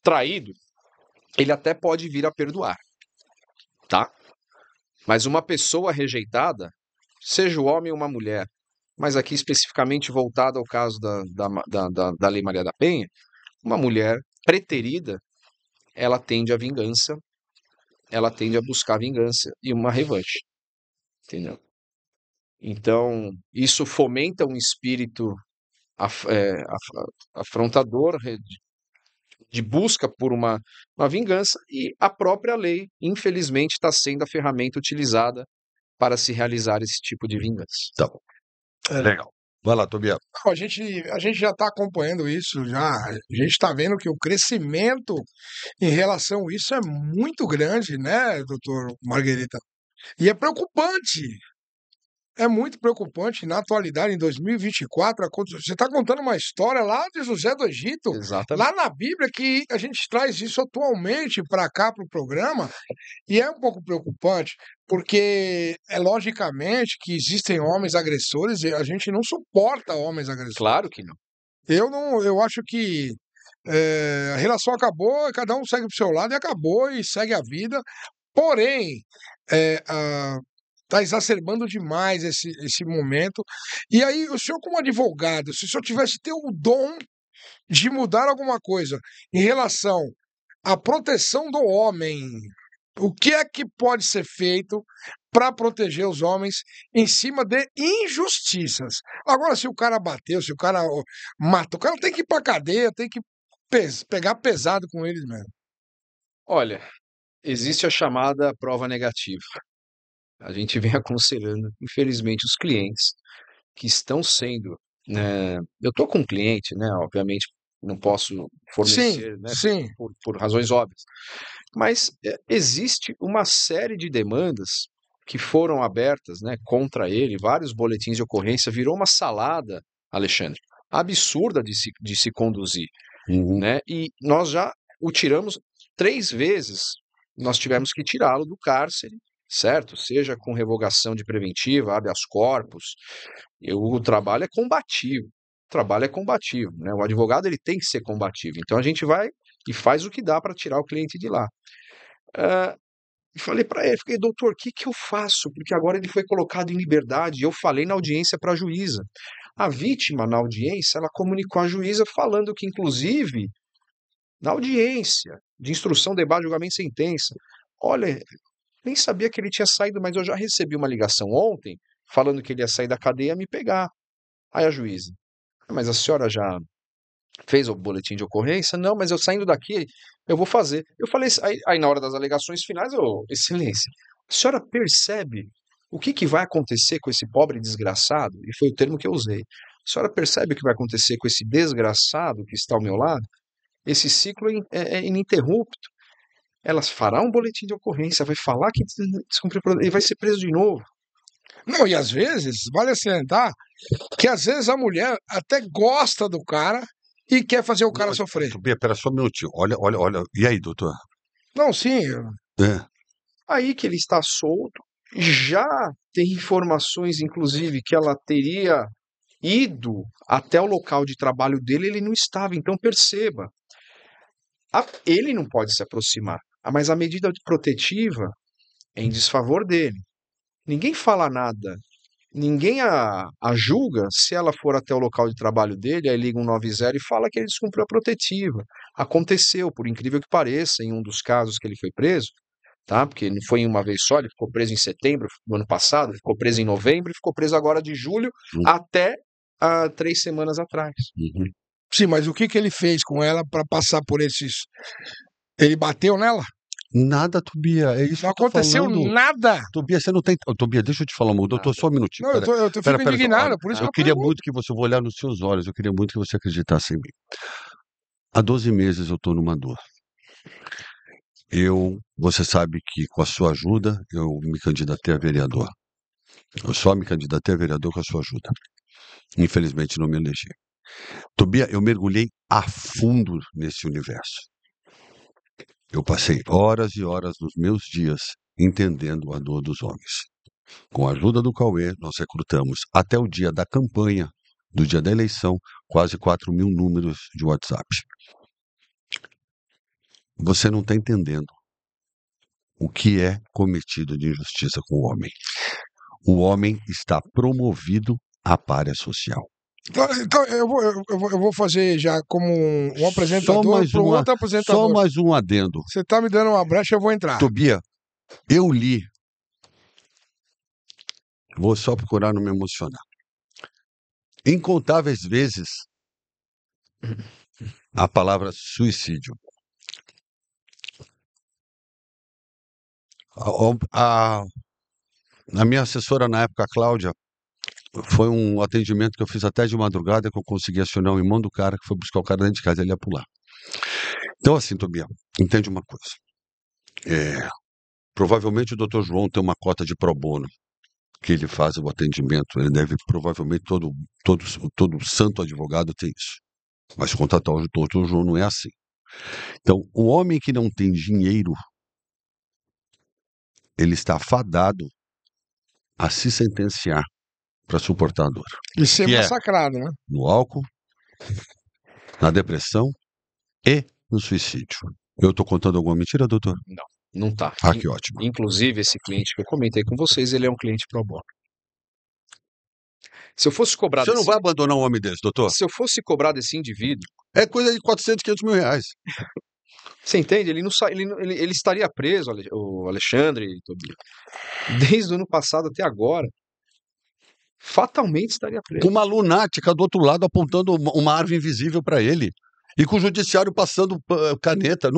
traído, ele até pode vir a perdoar, tá? Mas uma pessoa rejeitada, seja o homem ou uma mulher, mas aqui especificamente voltado ao caso da Lei Maria da Penha, uma mulher preterida, ela tende à vingança, ela tende a buscar vingança e uma revanche, entendeu? Então, isso fomenta um espírito afrontador, de busca por uma vingança, e a própria lei, infelizmente, está sendo a ferramenta utilizada para se realizar esse tipo de vingança. Tá bom. Legal. Vai lá, Tobias. A gente já está acompanhando isso, a gente está vendo que o crescimento em relação a isso é muito grande, né, doutor Marguerita? E é preocupante. É muito preocupante na atualidade, em 2024. Você está contando uma história lá de José do Egito, Exatamente. lá na Bíblia, que a gente traz isso atualmente para cá, para o programa, e é um pouco preocupante, porque é logicamente que existem homens agressores e a gente não suporta homens agressores. Claro que não. Eu acho que a relação acabou, cada um segue pro seu lado e acabou e segue a vida. Porém, está exacerbando demais esse momento. E aí, o senhor, como advogado, se o senhor tivesse ter o dom de mudar alguma coisa em relação à proteção do homem, o que é que pode ser feito para proteger os homens em cima de injustiças? Agora, se o cara bateu, se o cara mata, o cara tem que ir para cadeia, tem que pegar pesado com eles mesmo. Olha, existe a chamada prova negativa. A gente vem aconselhando, infelizmente, os clientes que estão sendo, eu estou com um cliente, né? Obviamente, não posso Sim, fornecer, né? sim. Por razões óbvias. Mas existe uma série de demandas que foram abertas, né, contra ele, vários boletins de ocorrência, virou uma salada, Alexandre, absurda de se conduzir, Uhum. né? E nós já o tiramos 3 vezes, nós tivemos que tirá-lo do cárcere, certo? Seja com revogação de preventiva, habeas corpus. O trabalho é combativo. O trabalho é combativo, né? O advogado ele tem que ser combativo. Então a gente vai e faz o que dá para tirar o cliente de lá. E falei para ele, fiquei, doutor, o que eu faço? Porque agora ele foi colocado em liberdade. Eu falei na audiência para a juíza. A vítima, na audiência, ela comunicou à juíza falando que, inclusive, na audiência de instrução, debate, julgamento e sentença, olha, nem sabia que ele tinha saído, mas eu já recebi uma ligação ontem falando que ele ia sair da cadeia e me pegar. Aí a juíza, mas a senhora já fez o boletim de ocorrência? Não, mas eu saindo daqui, eu vou fazer. Eu falei, aí na hora das alegações finais, excelência, a senhora percebe o que vai acontecer com esse pobre desgraçado? E foi o termo que eu usei. A senhora percebe o que vai acontecer com esse desgraçado que está ao meu lado? Esse ciclo é ininterrupto. Ela fará um boletim de ocorrência, vai falar que descumpriu e vai ser preso de novo. Não, e às vezes, vale salientar que às vezes a mulher até gosta do cara e quer fazer o cara sofrer. Tobias, pera só um minutinho. Olha. E aí, doutor? Não, sim. Aí que ele está solto, já tem informações, inclusive, que ela teria ido até o local de trabalho dele, ele não estava. Então perceba, ele não pode se aproximar, mas a medida protetiva é em desfavor dele. Ninguém fala nada, ninguém a julga se ela for até o local de trabalho dele, aí liga 190 e fala que ele descumpriu a protetiva. Aconteceu, por incrível que pareça, em um dos casos que ele foi preso, tá? Porque não foi uma vez só, ele ficou preso em setembro do ano passado, ficou preso em novembro e ficou preso agora de julho até 3 semanas atrás. Uhum. Sim, mas o que ele fez com ela para passar por esses... Ele bateu nela? Nada, Tobias, é isso Não que eu tô aconteceu falando. nada. Tobias, você não tem... Tobias, deixa eu te falar, doutor, só um minutinho. Não, eu fico indignado, por isso que eu queria muito que você, vou olhar nos seus olhos, eu queria muito que você acreditasse em mim. Há 12 meses eu estou numa dor. Você sabe que com a sua ajuda, eu me candidatei a vereador. Eu só me candidatei a vereador com a sua ajuda. Infelizmente não me elegi. Tobias, eu mergulhei a fundo nesse universo. Eu passei horas e horas dos meus dias entendendo a dor dos homens. Com a ajuda do Cauê, nós recrutamos até o dia da campanha, do dia da eleição, quase 4.000 números de WhatsApp. Você não está entendendo o que é cometido de injustiça com o homem. O homem está promovido à pária social. Então eu vou fazer já como um apresentador para um outro apresentador. Só mais um adendo. Você está me dando uma brecha, eu vou entrar. Tobias, eu li. Vou só procurar não me emocionar. Incontáveis vezes a palavra suicídio. A minha assessora na época, a Cláudia, Foi um atendimento que eu fiz até de madrugada, que eu consegui acionar o irmão do cara, que foi buscar o cara dentro de casa, ele ia pular. Então, assim, Tobias, entende uma coisa. Provavelmente o doutor João tem uma cota de pro bono, que ele faz o atendimento. Ele deve, provavelmente, todo santo advogado tem isso. Mas contratar o doutor João não é assim. Então, o homem que não tem dinheiro, ele está fadado a se sentenciar para suportar a dor. E ser Que é massacrado, né? no álcool, na depressão e no suicídio. Eu estou contando alguma mentira, doutor? Não tá. Ah, que ótimo. Inclusive, esse cliente que eu comentei com vocês, ele é um cliente pro bono. Se eu fosse cobrar Você não desse, vai abandonar um homem desse, doutor? se eu fosse cobrar desse indivíduo, É coisa de 400, 500 mil reais. você entende? Ele não sa- ele estaria preso, o Alexandre, Tobias, desde o ano passado até agora. Fatalmente estaria Com preso. uma lunática do outro lado apontando uma árvore invisível para ele. E com o judiciário passando caneta.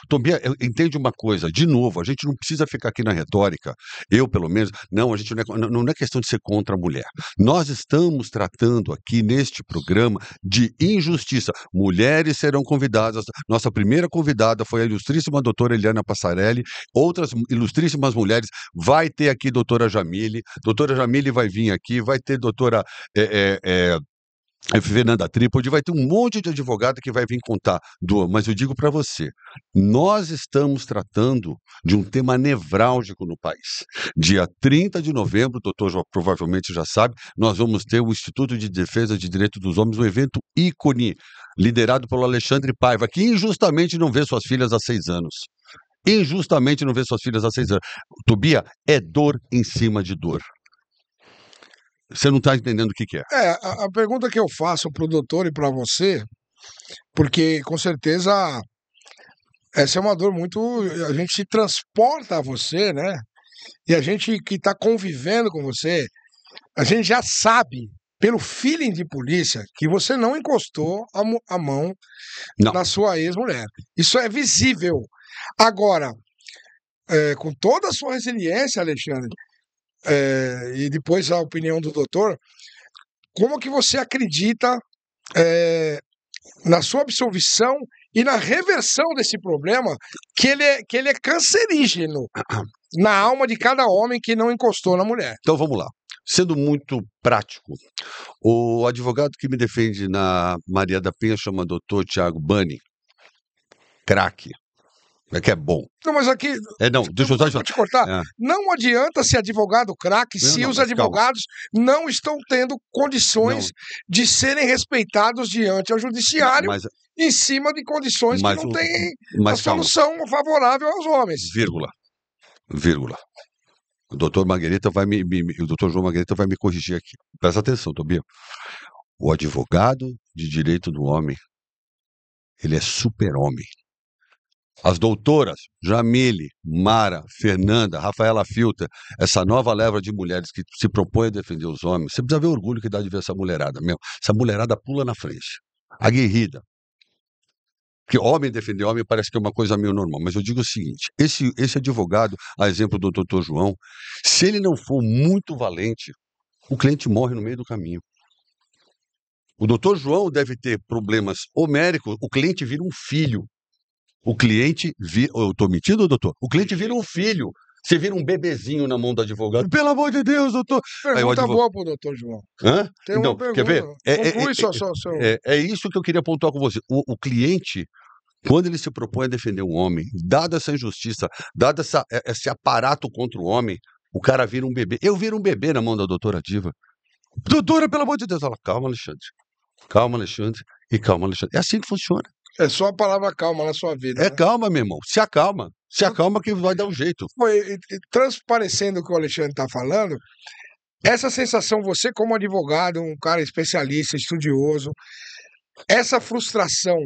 Tobias, entende uma coisa, de novo, a gente não precisa ficar aqui na retórica, eu pelo menos, não, a gente não é questão de ser contra a mulher. Nós estamos tratando aqui neste programa de injustiça. Mulheres serão convidadas, nossa primeira convidada foi a ilustríssima doutora Eliana Passarelli, outras ilustríssimas mulheres, vai ter aqui doutora Jamile vai vir aqui, vai ter doutora... Fernanda Trípode, vai ter um monte de advogado que vai vir contar, mas eu digo para você, nós estamos tratando de um tema nevrálgico no país. Dia 30 de novembro, o doutor provavelmente já sabe, nós vamos ter o Instituto de Defesa de Direitos dos Homens, um evento ícone, liderado pelo Alexandre Paiva, que injustamente não vê suas filhas há 6 anos. Injustamente não vê suas filhas há 6 anos. Tobias, é dor em cima de dor. Você não está entendendo o que é. A pergunta que eu faço para o doutor e para você, porque com certeza essa é uma dor muito. A gente se transporta a você, né? E a gente que está convivendo com você, a gente já sabe, pelo feeling de polícia, que você não encostou a mão Não. na sua ex-mulher. Isso é visível. Agora, com toda a sua resiliência, Alexandre, e depois a opinião do doutor, como que você acredita na sua absolvição e na reversão desse problema, que ele é cancerígeno na alma de cada homem que não encostou na mulher? Então vamos lá. Sendo muito prático, o advogado que me defende na Maria da Penha chama doutor Tiago Bani, craque. É que é bom. Não, mas aqui. Não, deixa eu só Vou te cortar. É. Não adianta ser advogado craque se os advogados não estão tendo condições de serem respeitados diante ao judiciário em cima de condições que não têm a solução favorável aos homens. Vírgula. O doutor Marguerita o doutor João Marguerita vai me corrigir aqui. Presta atenção, Tobias. O advogado de direito do homem, ele é super-homem. As doutoras Jamile, Mara, Fernanda, Rafaela Filter, essa nova leva de mulheres que se propõe a defender os homens, você precisa ver o orgulho que dá de ver essa mulherada, meu. Essa mulherada pula na frente, aguerrida. Porque homem defender homem parece que é uma coisa meio normal, mas eu digo o seguinte, esse advogado, a exemplo do doutor João, se ele não for muito valente, o cliente morre no meio do caminho. O doutor João deve ter problemas homéricos, o cliente vira um filho. O cliente vira... Eu estou mentindo, doutor? O cliente vira um filho. Você vira um bebezinho na mão do advogado. Pelo amor de Deus, doutor. Pergunta boa pro doutor João. Hã? Tem uma pergunta. Quer ver? Conclui É isso que eu queria pontuar com você. O cliente, quando ele se propõe a defender um homem, dada essa injustiça, dado esse aparato contra o homem, o cara vira um bebê. Eu viro um bebê na mão da doutora Diva. Doutora, pelo amor de Deus. Ela, calma, Alexandre. Calma, Alexandre. E calma, Alexandre. É assim que funciona. É só a palavra calma na sua vida. É, né? Calma, meu irmão. Se acalma. Se acalma que vai dar um jeito. Transparecendo o que o Alexandre está falando, essa sensação, você como advogado, um cara especialista, estudioso, essa frustração,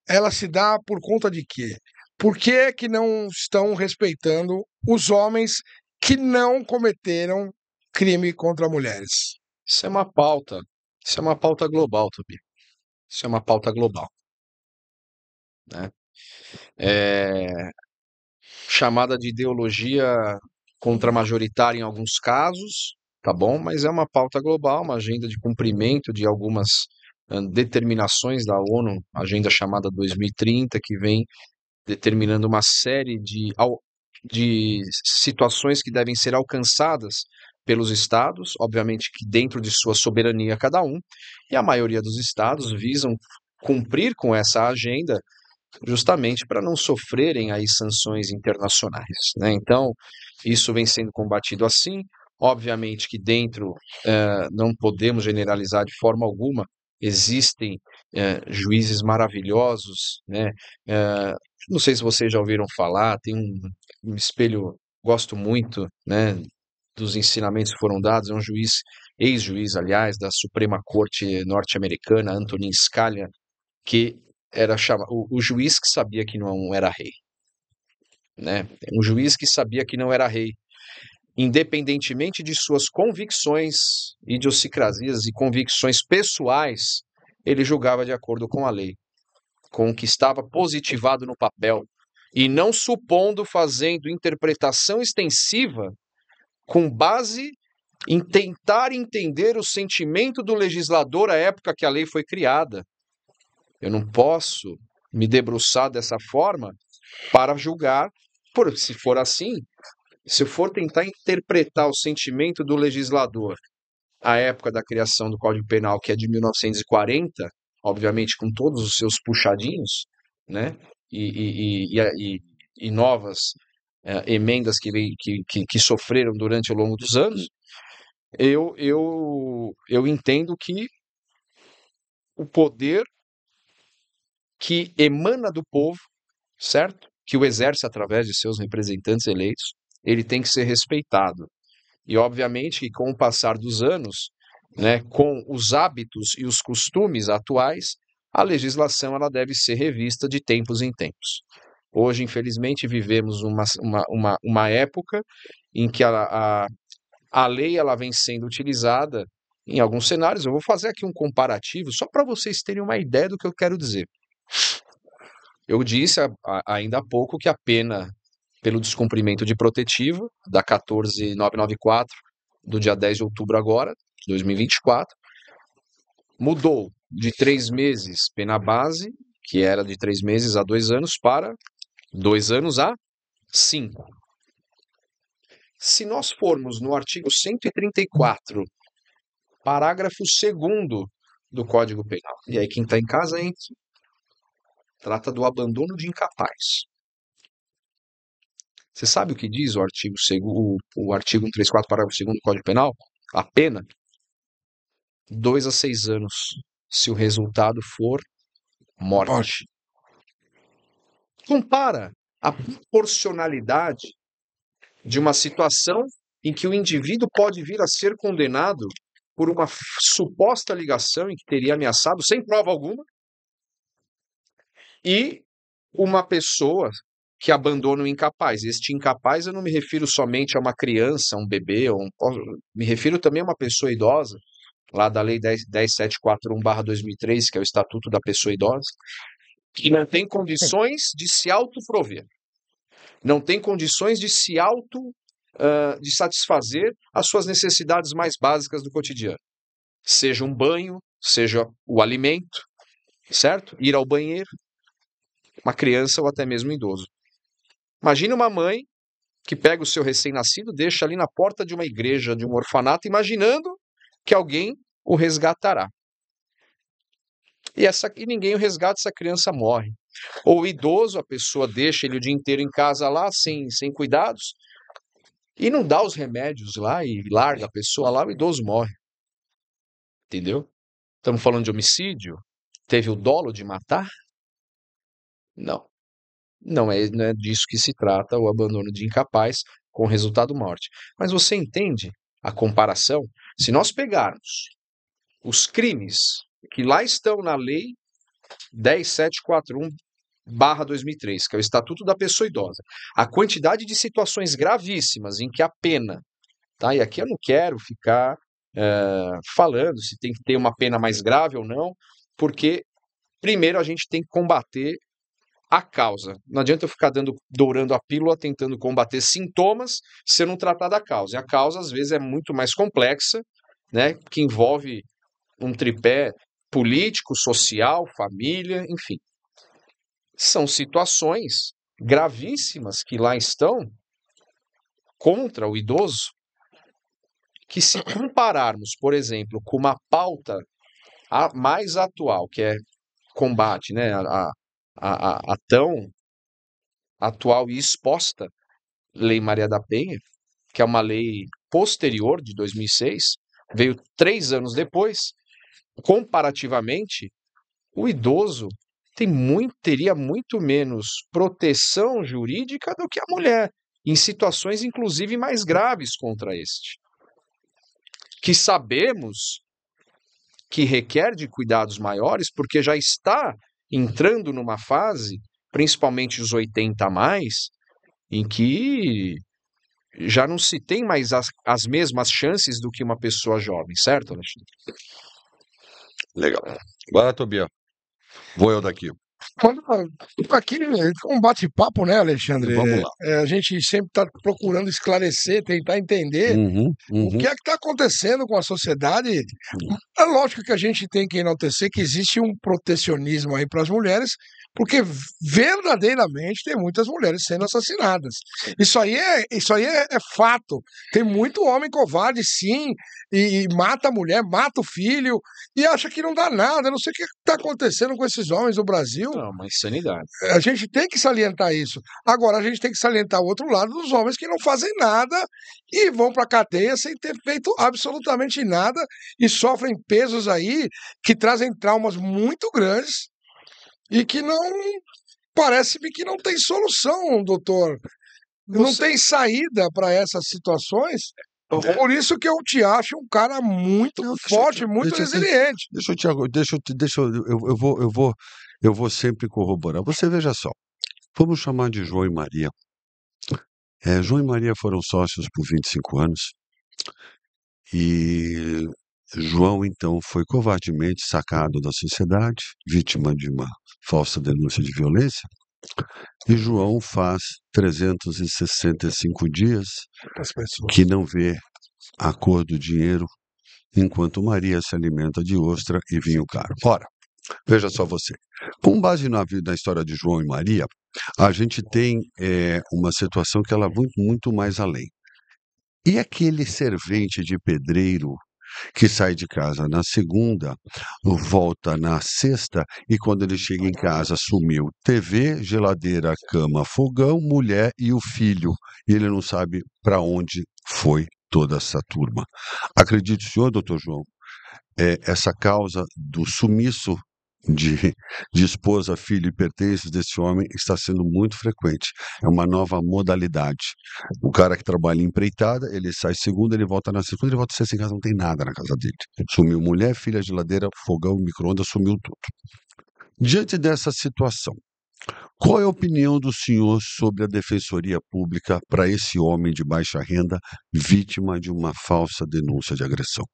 ela se dá por conta de quê? Por que que não estão respeitando os homens que não cometeram crime contra mulheres? Isso é uma pauta. Isso é uma pauta global, Tobias. Isso é uma pauta global. Né? Chamada de ideologia contra-majoritária em alguns casos, tá bom? Mas é uma pauta global, uma agenda de cumprimento de algumas determinações da ONU, agenda chamada 2030, que vem determinando uma série de situações que devem ser alcançadas pelos estados, obviamente que dentro de sua soberania cada um, e a maioria dos estados visam cumprir com essa agenda justamente para não sofrerem aí sanções internacionais, né? Então, isso vem sendo combatido assim. Obviamente que dentro não podemos generalizar de forma alguma, existem juízes maravilhosos, né? Não sei se vocês já ouviram falar, tem um espelho, gosto muito, né, dos ensinamentos que foram dados, é um juiz, ex-juiz, aliás, da Suprema Corte norte-americana, Antonin Scalia, que era o juiz que sabia que não era rei, né? Um juiz que sabia que não era rei, independentemente de suas convicções, idiosincrasias e convicções pessoais, ele julgava de acordo com a lei, com o que estava positivado no papel, e não supondo, fazendo interpretação extensiva com base em tentar entender o sentimento do legislador à época que a lei foi criada. Eu não posso me debruçar dessa forma para julgar, se for assim, se eu for tentar interpretar o sentimento do legislador à época da criação do Código Penal, que é de 1940, obviamente com todos os seus puxadinhos, né, e novas emendas que sofreram durante o longo dos anos, eu entendo que o poder que emana do povo, certo? Que o exerce através de seus representantes eleitos, ele tem que ser respeitado. E, obviamente, que com o passar dos anos, né, com os hábitos e os costumes atuais, a legislação ela deve ser revista de tempos em tempos. Hoje, infelizmente, vivemos uma época em que a lei ela vem sendo utilizada em alguns cenários. Eu vou fazer aqui um comparativo, só para vocês terem uma ideia do que eu quero dizer. Eu disse ainda há pouco que a pena pelo descumprimento de protetiva, da 14994, do dia 10 de outubro agora, de 2024, mudou de 3 meses pena base, que era de 3 meses a 2 anos, para 2 anos a 5. Se nós formos no artigo 134, parágrafo 2º do Código Penal, e aí quem está em casa entra, trata do abandono de incapaz. Você sabe o que diz o artigo 134, parágrafo 2º do Código Penal? A pena? 2 a 6 anos, se o resultado for morte. Compara a proporcionalidade de uma situação em que o indivíduo pode vir a ser condenado por uma suposta ligação em que teria ameaçado, sem prova alguma, e uma pessoa que abandona o incapaz. Este incapaz eu não me refiro somente a uma criança, um bebê, me refiro também a uma pessoa idosa, lá da Lei 10.741/2003, que é o Estatuto da Pessoa Idosa, que não tem condições de se autoprover, não tem condições de de satisfazer as suas necessidades mais básicas do cotidiano. Seja um banho, seja o alimento, certo? Ir ao banheiro, uma criança ou até mesmo um idoso. Imagina uma mãe que pega o seu recém-nascido, deixa ali na porta de uma igreja, de um orfanato, imaginando que alguém o resgatará. E ninguém o resgata, essa criança morre. Ou o idoso, a pessoa deixa ele o dia inteiro em casa lá, sem cuidados, e não dá os remédios lá e larga a pessoa lá, o idoso morre. Entendeu? Estamos falando de homicídio? Teve o dolo de matar? Não. Não é disso que se trata o abandono de incapaz com resultado morte. Mas você entende a comparação? Se nós pegarmos os crimes que lá estão na Lei 10.741/2003, que é o Estatuto da Pessoa Idosa, a quantidade de situações gravíssimas em que a pena, tá? E aqui eu não quero ficar falando se tem que ter uma pena mais grave ou não, porque primeiro a gente tem que combater a causa. Não adianta eu ficar dourando a pílula, tentando combater sintomas, se eu não tratar da causa. E a causa, às vezes, é muito mais complexa, né? Que envolve um tripé político, social, família, enfim. São situações gravíssimas que lá estão contra o idoso, que se compararmos, por exemplo, com uma pauta mais atual, que é combate, né, a tão atual e exposta Lei Maria da Penha, que é uma lei posterior de 2006, veio 3 anos depois, comparativamente, o idoso teria muito menos proteção jurídica do que a mulher, em situações inclusive mais graves contra este, que sabemos que requer de cuidados maiores, porque já está entrando numa fase, principalmente os 80 a mais, em que já não se tem mais as mesmas chances do que uma pessoa jovem, certo, Alexandre? Legal. Vai lá, Tobias. Vou eu daqui. Aqui é um bate-papo, né, Alexandre? Vamos lá. A gente sempre está procurando esclarecer, tentar entender o que é que está acontecendo com a sociedade. É lógico que a gente tem que enaltecer que existe um protecionismo aí para as mulheres, porque verdadeiramente tem muitas mulheres sendo assassinadas. Isso aí é fato. Tem muito homem covarde, sim, e mata a mulher, mata o filho, e acha que não dá nada. Eu não sei o que está acontecendo com esses homens no Brasil. Não, uma insanidade. A gente tem que salientar isso. Agora, a gente tem que salientar o outro lado dos homens que não fazem nada e vão para a cadeia sem ter feito absolutamente nada e sofrem pesos aí que trazem traumas muito grandes e que não... Parece-me que não tem solução, doutor. Não tem saída para essas situações. Por isso que eu te acho um cara muito forte, muito resiliente. Eu vou sempre corroborar. Você veja só, vamos chamar de João e Maria. João e Maria foram sócios por 25 anos e João, então, foi covardemente sacado da sociedade, vítima de uma falsa denúncia de violência, e João faz 365 dias que não vê a cor do dinheiro, enquanto Maria se alimenta de ostra e vinho caro. Ora, veja só você, com base na história de João e Maria, a gente tem uma situação que ela vai muito mais além. E aquele servente de pedreiro que sai de casa na segunda, volta na sexta, e quando ele chega em casa sumiu TV, geladeira, cama, fogão, mulher e o filho. E ele não sabe para onde foi toda essa turma. Acredite, senhor, doutor João, essa causa do sumiço de esposa, filho e pertences desse homem está sendo muito frequente. É uma nova modalidade. O cara que trabalha em empreitada, ele sai segunda, ele volta na segunda, ele volta sexta em casa, não tem nada na casa dele. Sumiu mulher, filha, geladeira, fogão, micro-ondas, sumiu tudo. Diante dessa situação, qual é a opinião do senhor sobre a Defensoria Pública para esse homem de baixa renda, vítima de uma falsa denúncia de agressão?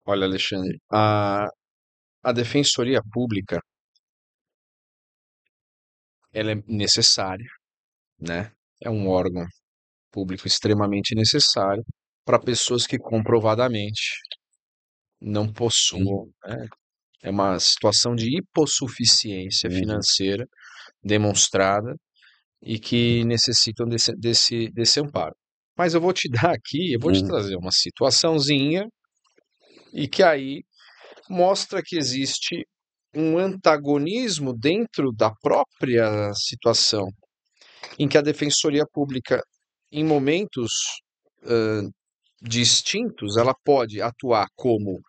Olha, Alexandre, a Defensoria Pública, ela é necessária, né? É um órgão público extremamente necessário para pessoas que comprovadamente não possuam, né? É uma situação de hipossuficiência financeira demonstrada e que necessitam desse amparo. Mas eu vou te dar aqui, eu vou te trazer uma situaçãozinha e que aí mostra que existe um antagonismo dentro da própria situação, em que a Defensoria Pública, em momentos distintos, ela pode atuar como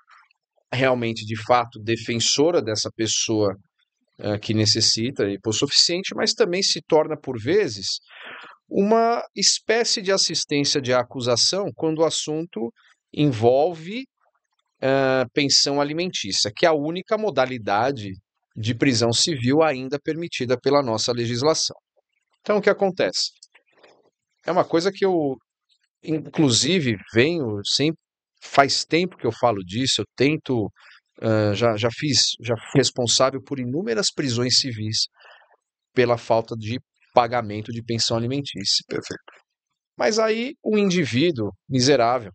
realmente, de fato, defensora dessa pessoa que necessita, hipossuficiente, mas também se torna, por vezes, uma espécie de assistência de acusação quando o assunto envolve pensão alimentícia, que é a única modalidade de prisão civil ainda permitida pela nossa legislação. Então, o que acontece? É uma coisa que eu, inclusive, venho sempre, faz tempo que eu falo disso, eu tento, já fui responsável por inúmeras prisões civis, pela falta de pagamento de pensão alimentícia. Perfeito. Mas aí um indivíduo miserável,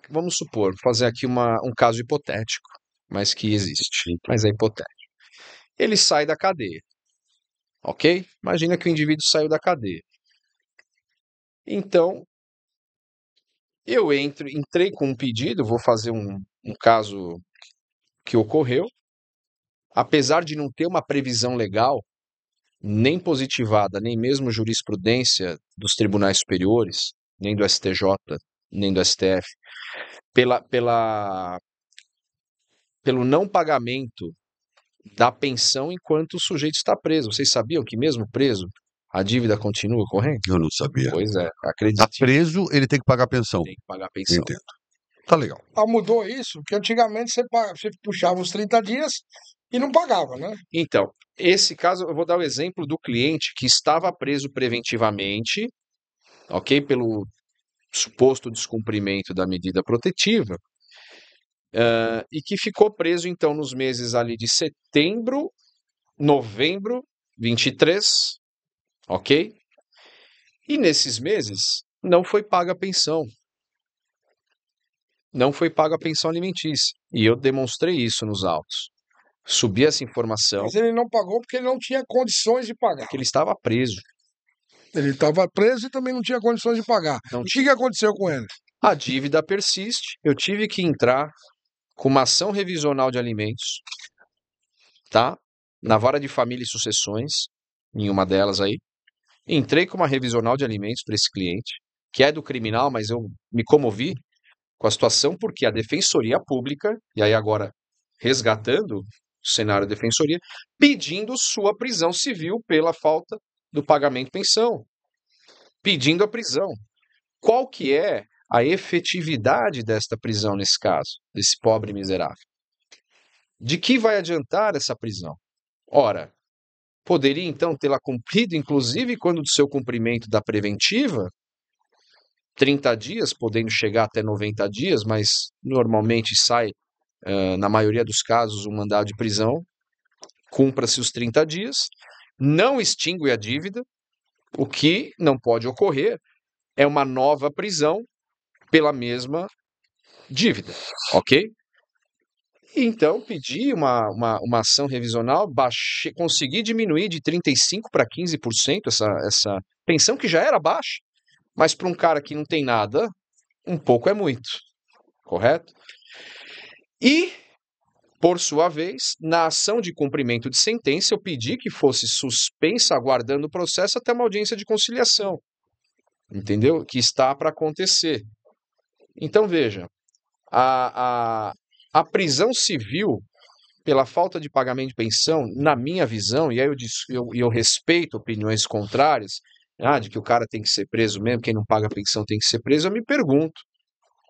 vamos supor, fazer aqui um caso hipotético, mas que existe, mas é hipotético. Ele sai da cadeia, ok? Imagina que o indivíduo saiu da cadeia. Então, eu entrei com um pedido, vou fazer um caso que ocorreu, apesar de não ter uma previsão legal, nem positivada, nem mesmo jurisprudência dos tribunais superiores, nem do STJ, nem do STF, pelo não pagamento da pensão enquanto o sujeito está preso. Vocês sabiam que mesmo preso, a dívida continua correndo? Eu não sabia. Pois é, Tá acredite. preso, ele tem que pagar pensão. Tem que pagar a pensão. Entendo. Tá legal. Ah, mudou isso, porque antigamente você puxava os 30 dias e não pagava, né? Então, esse caso, eu vou dar o exemplo do cliente que estava preso preventivamente, ok? Pelo suposto descumprimento da medida protetiva, e que ficou preso, então, nos meses ali de setembro, novembro, 23, ok? E nesses meses não foi paga a pensão. Não foi paga a pensão alimentícia. E eu demonstrei isso nos autos. Subi essa informação. Mas ele não pagou porque ele não tinha condições de pagar. Que ele estava preso. Ele estava preso e também não tinha condições de pagar. Não O que aconteceu com ele? A dívida persiste. Eu tive que entrar com uma ação revisional de alimentos, tá? Na vara de família e sucessões, em uma delas aí. Entrei com uma revisional de alimentos para esse cliente, que é do criminal, mas eu me comovi com a situação porque a Defensoria Pública, e aí agora resgatando o cenário da Defensoria, pedindo sua prisão civil pela falta do pagamento de pensão. Pedindo a prisão. Qual que é a efetividade desta prisão nesse caso, desse pobre miserável? De que vai adiantar essa prisão? Ora, poderia então tê-la cumprido, inclusive quando do seu cumprimento da preventiva, 30 dias, podendo chegar até 90 dias, mas normalmente sai, na maioria dos casos, um mandado de prisão, cumpra-se os 30 dias, não extingue a dívida, o que não pode ocorrer é uma nova prisão pela mesma dívida, ok? Então, pedi uma ação revisional, consegui diminuir de 35% para 15% essa pensão, que já era baixa, mas para um cara que não tem nada, um pouco é muito, correto? E, por sua vez, na ação de cumprimento de sentença, eu pedi que fosse suspensa, aguardando o processo até uma audiência de conciliação, entendeu? Que está para acontecer. Então, veja, a prisão civil pela falta de pagamento de pensão, na minha visão, e aí eu respeito opiniões contrárias, de que o cara tem que ser preso mesmo, quem não paga pensão tem que ser preso, eu me pergunto,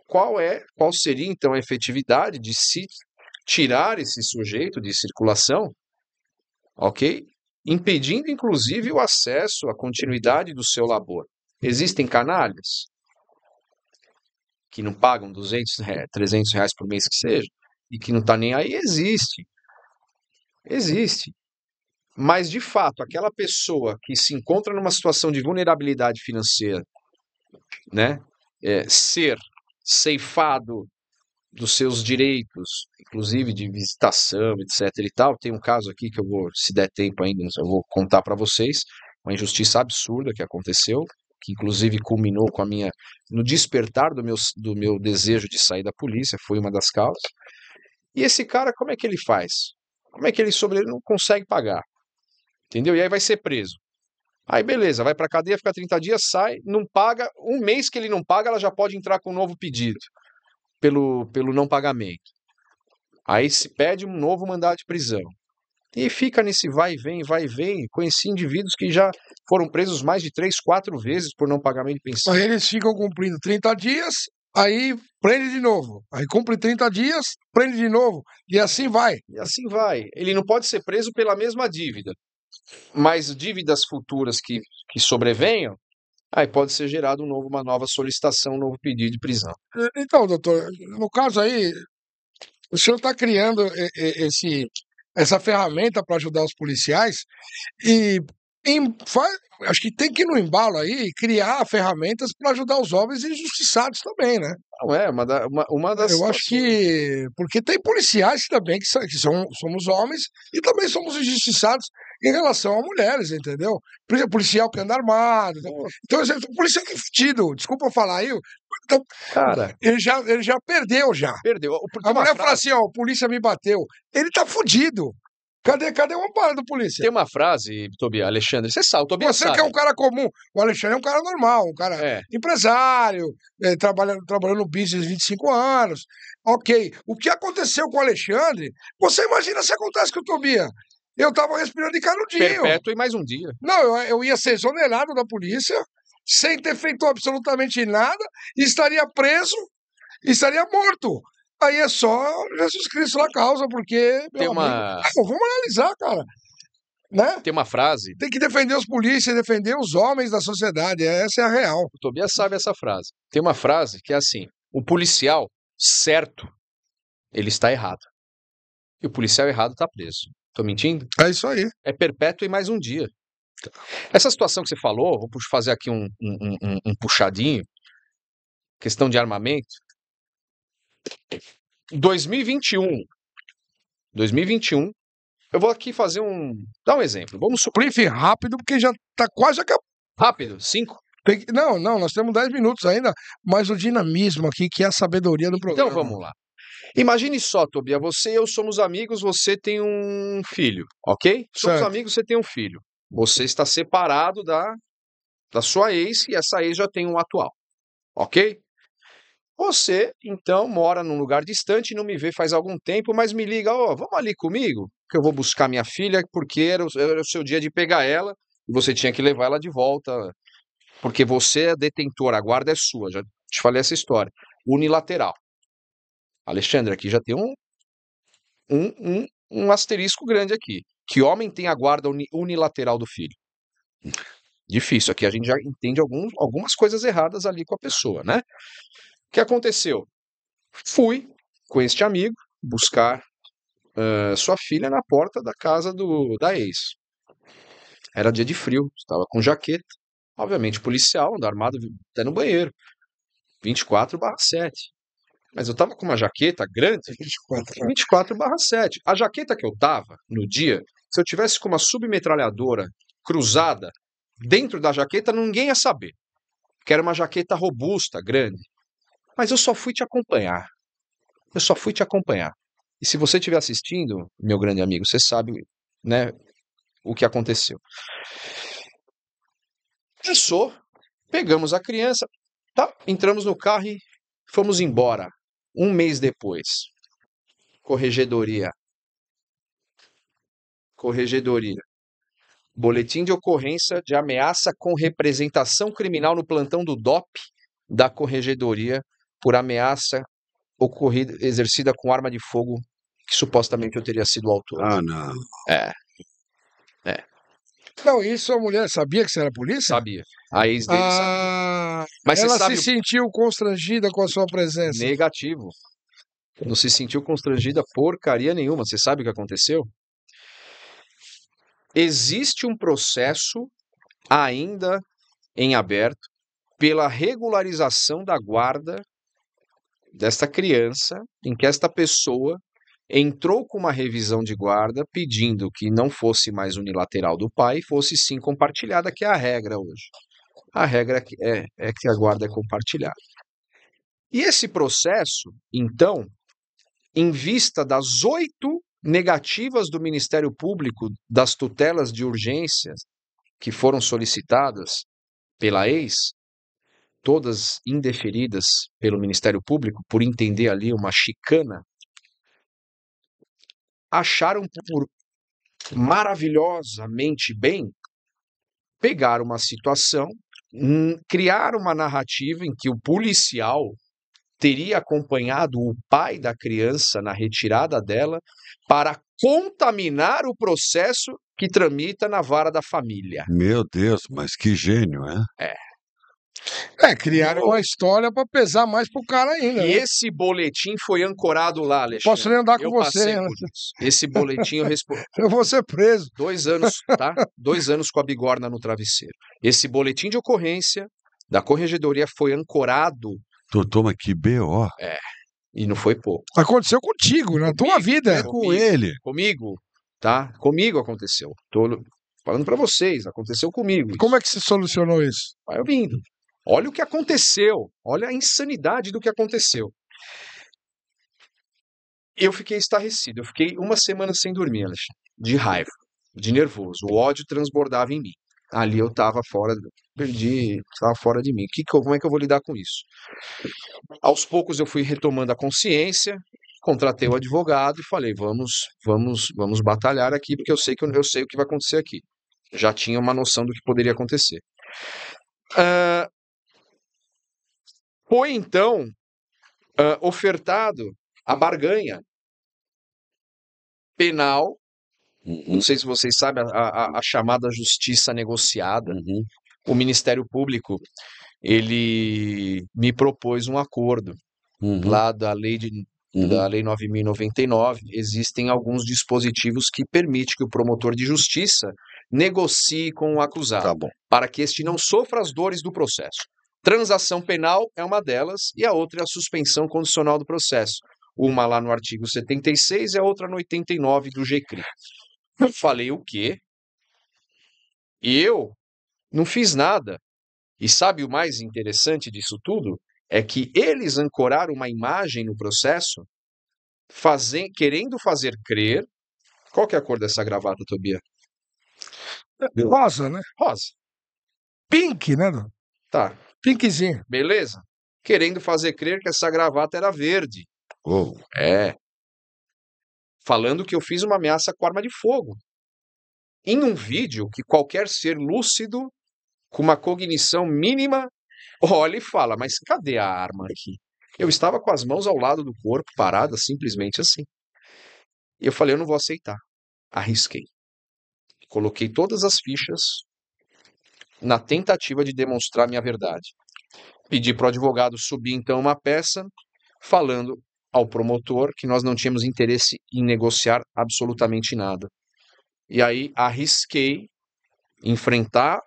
qual seria então a efetividade de se tirar esse sujeito de circulação, ok? Impedindo inclusive o acesso à continuidade do seu labor. Existem canalhas que não pagam 200, 300 reais por mês que seja, e que não está nem aí? Existe. Mas, de fato, aquela pessoa que se encontra numa situação de vulnerabilidade financeira, né, ser ceifado dos seus direitos, inclusive de visitação, etc. e tal, tem um caso aqui que eu vou, se der tempo ainda, eu vou contar para vocês, uma injustiça absurda que aconteceu, que inclusive culminou no despertar do meu desejo de sair da polícia, foi uma das causas. E esse cara, como é que ele faz? Como é que ele sobrevive? Ele não consegue pagar. Entendeu? E aí vai ser preso. Aí beleza, vai pra cadeia, fica 30 dias, sai, não paga. Um mês que ele não paga, ela já pode entrar com um novo pedido pelo não pagamento. Aí se pede um novo mandado de prisão. E fica nesse vai e vem. Conheci indivíduos que já foram presos mais de 3, 4 vezes por não pagamento de pensão. Aí eles ficam cumprindo 30 dias, aí prende de novo. Aí cumpre 30 dias, prende de novo. E assim vai. E assim vai. Ele não pode ser preso pela mesma dívida. Mas dívidas futuras que sobrevenham, aí pode ser gerado uma nova solicitação, um novo pedido de prisão. Então, doutor, no caso aí, o senhor está criando essa ferramenta para ajudar os policiais e acho que tem que ir no embalo aí e criar ferramentas para ajudar os homens injustiçados também, né? Não é uma das Eu acho situações. que porque tem policiais também somos homens e também somos injustiçados em relação a mulheres, entendeu? Por exemplo, policial que anda armado. Então, o policial que é fudido, desculpa eu falar aí, então, Cara, ele já perdeu já. perdeu. Porque A uma mulher fala frase, assim, ó, o polícia me bateu. Ele tá fudido. Cadê o amparo do polícia? tem uma frase, Tobias, Alexandre, você sabe, o Tobias Você que é sabe. um cara comum. O Alexandre é um cara normal, um cara É, empresário, trabalhando no business 25 anos. Ok. O que aconteceu com o Alexandre, você imagina se acontece com o Tobias. Eu tava respirando de canudinho. perpétuo e mais um dia. Não, eu ia ser exonerado da polícia, sem ter feito absolutamente nada, e estaria preso, e estaria morto. Aí é só Jesus Cristo na causa, porque, Tem meu amigo, uma, vamos analisar, cara, né? tem uma frase, Tem que defender os polícias, defender os homens da sociedade, essa é a real. o Tobias sabe essa frase. Tem uma frase que é assim: o policial certo, ele está errado. E o policial errado está preso. Tô mentindo? É isso aí. É perpétuo e mais um dia. Essa situação que você falou, vou fazer aqui um puxadinho, questão de armamento. 2021, eu vou aqui fazer dar um exemplo. Vamos supor, Briefing rápido, porque já tá quase acabando. rápido, 5. Não, nós temos 10 minutos ainda, mas o dinamismo aqui, que é a sabedoria do programa. Então vamos lá. Imagine só, Tobias, você e eu somos amigos, você tem um filho, ok? Somos Certo. amigos, você tem um filho. Você está separado da sua ex e essa ex já tem um atual, ok? Você, então, mora num lugar distante, não me vê faz algum tempo, mas me liga, ó, vamos ali comigo, que eu vou buscar minha filha, porque era o seu dia de pegar ela, e você tinha que levar ela de volta, porque você é detentor, a guarda é sua, já te falei essa história. Unilateral. Alexandre, aqui já tem um asterisco grande aqui. Que homem tem a guarda unilateral do filho? Difícil, aqui a gente já entende algumas coisas erradas ali com a pessoa, né? O que aconteceu? Fui com este amigo buscar sua filha na porta da casa da ex. Era dia de frio, estava com jaqueta, obviamente policial, anda armado até no banheiro, 24/7. Mas eu estava com uma jaqueta grande, 24/7. A jaqueta que eu tava no dia, se eu tivesse com uma submetralhadora cruzada dentro da jaqueta, ninguém ia saber, que era uma jaqueta robusta, grande. Mas eu só fui te acompanhar. Eu só fui te acompanhar. E se você estiver assistindo, meu grande amigo, você sabe, né, o que aconteceu. Passou, pegamos a criança, tá, entramos no carro e fomos embora. Um mês depois, corregedoria. Boletim de ocorrência de ameaça com representação criminal no plantão do DOP da corregedoria por ameaça exercida com arma de fogo que supostamente eu teria sido o autor. Ah, não. É, Não, isso a mulher sabia que você era polícia? sabia. A ex dele sabia. Ah, Mas você ela sabe se sentiu constrangida com a sua presença. negativo. Não se sentiu constrangida porcaria nenhuma. Você sabe o que aconteceu? Existe um processo ainda em aberto pela regularização da guarda desta criança, em que esta pessoa entrou com uma revisão de guarda pedindo que não fosse mais unilateral do pai, fosse sim compartilhada, que é a regra hoje. A regra é que a guarda é compartilhada. E esse processo, então, em vista das 8 negativas do Ministério Público das tutelas de urgência que foram solicitadas pela ex, todas indeferidas pelo Ministério Público, por entender ali uma chicana, acharam por maravilhosamente bem pegar uma situação, criar uma narrativa em que o policial teria acompanhado o pai da criança na retirada dela para contaminar o processo que tramita na vara da família. Meu Deus, mas que gênio, é? Criaram uma história para pesar mais pro cara ainda. E Né? esse boletim foi ancorado lá, Alexandre. Posso nem andar com Eu você. passei Né? por isso. Esse boletim eu respondi. Eu vou ser preso. 2 anos, tá? 2 anos com a bigorna no travesseiro. Esse boletim de ocorrência da corregedoria foi ancorado. Doutor, mas que B.O. E não foi pouco. Aconteceu contigo, na tua vida. É com ele. Comigo, tá? Comigo aconteceu. Tô falando pra vocês, aconteceu comigo. Como é que se solucionou isso? Vai ouvindo. Olha o que aconteceu. Olha a insanidade do que aconteceu. Eu fiquei estarrecido. Eu fiquei 1 semana sem dormir, Alexandre. De raiva, de nervoso. O ódio transbordava em mim. Ali eu tava fora, tava fora de mim. Como é que eu vou lidar com isso? Aos poucos eu fui retomando a consciência, contratei o advogado e falei, vamos batalhar aqui, porque eu sei o que vai acontecer aqui. Já tinha uma noção do que poderia acontecer. Foi então ofertado a barganha penal. Não sei se vocês sabem a chamada justiça negociada. O Ministério Público, ele me propôs um acordo lá da lei 9.099. Existem alguns dispositivos que permitem que o promotor de justiça negocie com o acusado, Tá bom. para que este não sofra as dores do processo. Transação penal é uma delas e a outra é a suspensão condicional do processo. Uma lá no artigo 76 e a outra no 89 do GCRI. Eu falei o quê? Eu não fiz nada. E sabe o mais interessante disso tudo? É que eles ancoraram uma imagem no processo, querendo fazer crer. Qual que é a cor dessa gravata, Tobia? Rosa, né? Rosa. Pink, né? Tá. Pinkzinho. Beleza? Querendo fazer crer que essa gravata era verde. Oh. Falando que eu fiz uma ameaça com arma de fogo. Em um vídeo que qualquer ser lúcido, com uma cognição mínima, olha e fala, mas cadê a arma aqui? Eu estava com as mãos ao lado do corpo, parada, simplesmente assim. E eu falei, eu não vou aceitar. Arrisquei. Coloquei todas as fichas na tentativa de demonstrar minha verdade. Pedi para o advogado subir, então, uma peça, falando ao promotor que nós não tínhamos interesse em negociar absolutamente nada. E aí arrisquei enfrentar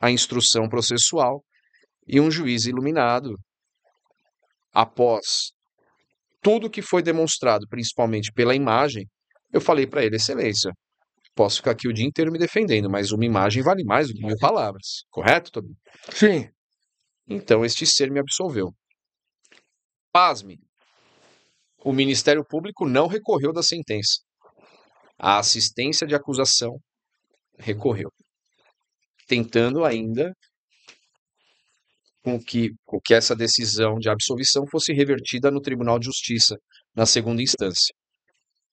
a instrução processual e um juiz iluminado, após tudo que foi demonstrado, principalmente pela imagem, eu falei para ele, excelência, posso ficar aqui o dia inteiro me defendendo, mas uma imagem vale mais do que 1000 palavras. Correto, Tobi? Sim. Então este ser me absolveu. Pasme, o Ministério Público não recorreu da sentença. A assistência de acusação recorreu, tentando ainda com que essa decisão de absolvição fosse revertida no Tribunal de Justiça, na segunda instância.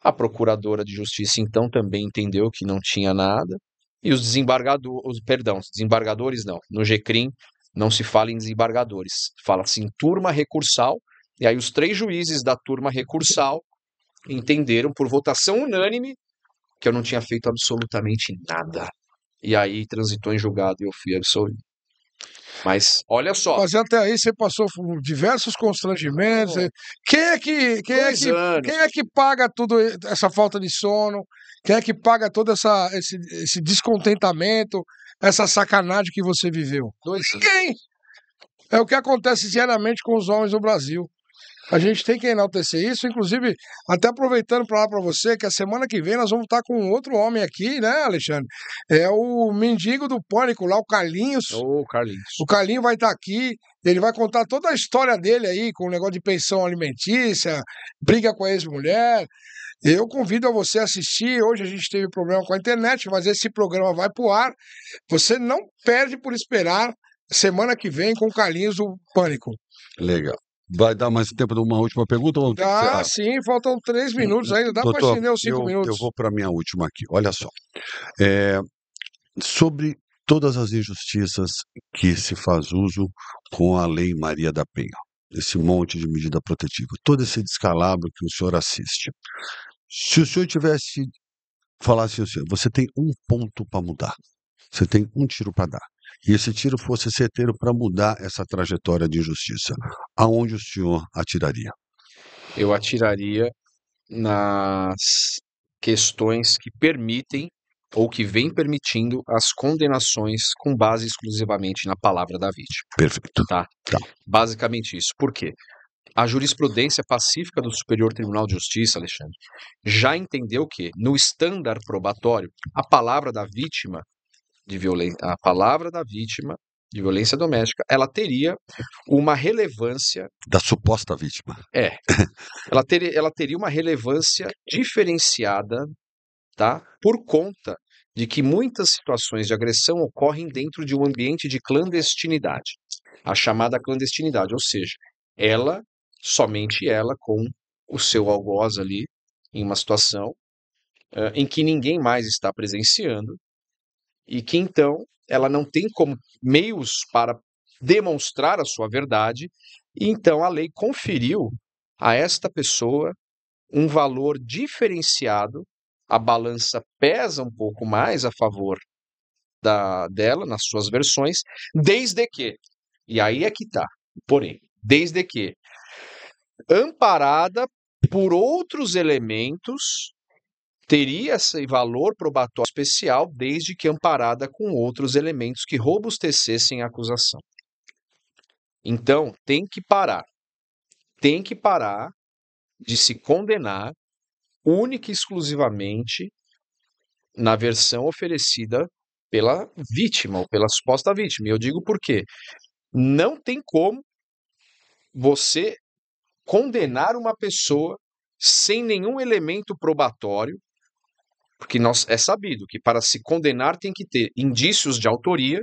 A Procuradora de Justiça, então, também entendeu que não tinha nada, e os desembargadores não. No GCRIM não se fala em desembargadores, fala-se em turma recursal, e aí os 3 juízes da turma recursal entenderam, por votação unânime, que eu não tinha feito absolutamente nada. E aí transitou em julgado e eu fui absolvido. Mas, olha só. Mas até aí você passou por diversos constrangimentos. Quem é que paga tudo essa falta de sono? Quem é que paga todo esse descontentamento, essa sacanagem que você viveu? 2 anos. Ninguém! É o que acontece diariamente com os homens no Brasil. A gente tem que enaltecer isso, inclusive, até aproveitando para falar para você que a semana que vem nós vamos estar com outro homem aqui, né, Alexandre? É o mendigo do pânico lá, o Carlinhos. Ô, Carlinhos. O Carlinho vai estar aqui, ele vai contar toda a história dele aí, com o negócio de pensão alimentícia, briga com a ex-mulher. Eu convido a você a assistir. Hoje a gente teve problema com a internet, mas esse programa vai pro ar. Você não perde por esperar semana que vem com o Carlinhos do Pânico. Legal. Vai dar mais tempo de uma última pergunta? Ou Sim, faltam 3 minutos ainda. Dá para estender os 5 minutos. Eu vou para a minha última aqui. Olha só. Sobre todas as injustiças que se faz uso com a Lei Maria da Penha, esse monte de medida protetiva, todo esse descalabro que o senhor assiste. Se o senhor falasse assim, você tem um ponto para mudar, você tem um tiro para dar, e esse tiro fosse certeiro para mudar essa trajetória de injustiça, aonde o senhor atiraria? Eu atiraria nas questões que permitem ou que vêm permitindo as condenações com base exclusivamente na palavra da vítima. Perfeito. Tá? Tá. Basicamente isso. Por quê? A jurisprudência pacífica do Superior Tribunal de Justiça, Alexandre, já entendeu que, no estándar probatório, a palavra da vítima de violência doméstica, ela teria uma relevância. Da suposta vítima. Ela teria uma relevância diferenciada, tá? Por conta de que muitas situações de agressão ocorrem dentro de um ambiente de clandestinidade, a chamada clandestinidade, ou seja, somente ela, com o seu algoz ali, em uma situação em que ninguém mais está presenciando, e que então ela não tem como meios para demonstrar a sua verdade, e então a lei conferiu a esta pessoa um valor diferenciado, a balança pesa um pouco mais a favor dela nas suas versões, desde que, e aí é que está, porém, desde que amparada por outros elementos, teria esse valor probatório especial, desde que amparada com outros elementos que robustecessem a acusação. Então, tem que parar de se condenar única e exclusivamente na versão oferecida pela vítima ou pela suposta vítima. E eu digo por quê? Não tem como você condenar uma pessoa sem nenhum elemento probatório, porque é sabido que para se condenar tem que ter indícios de autoria,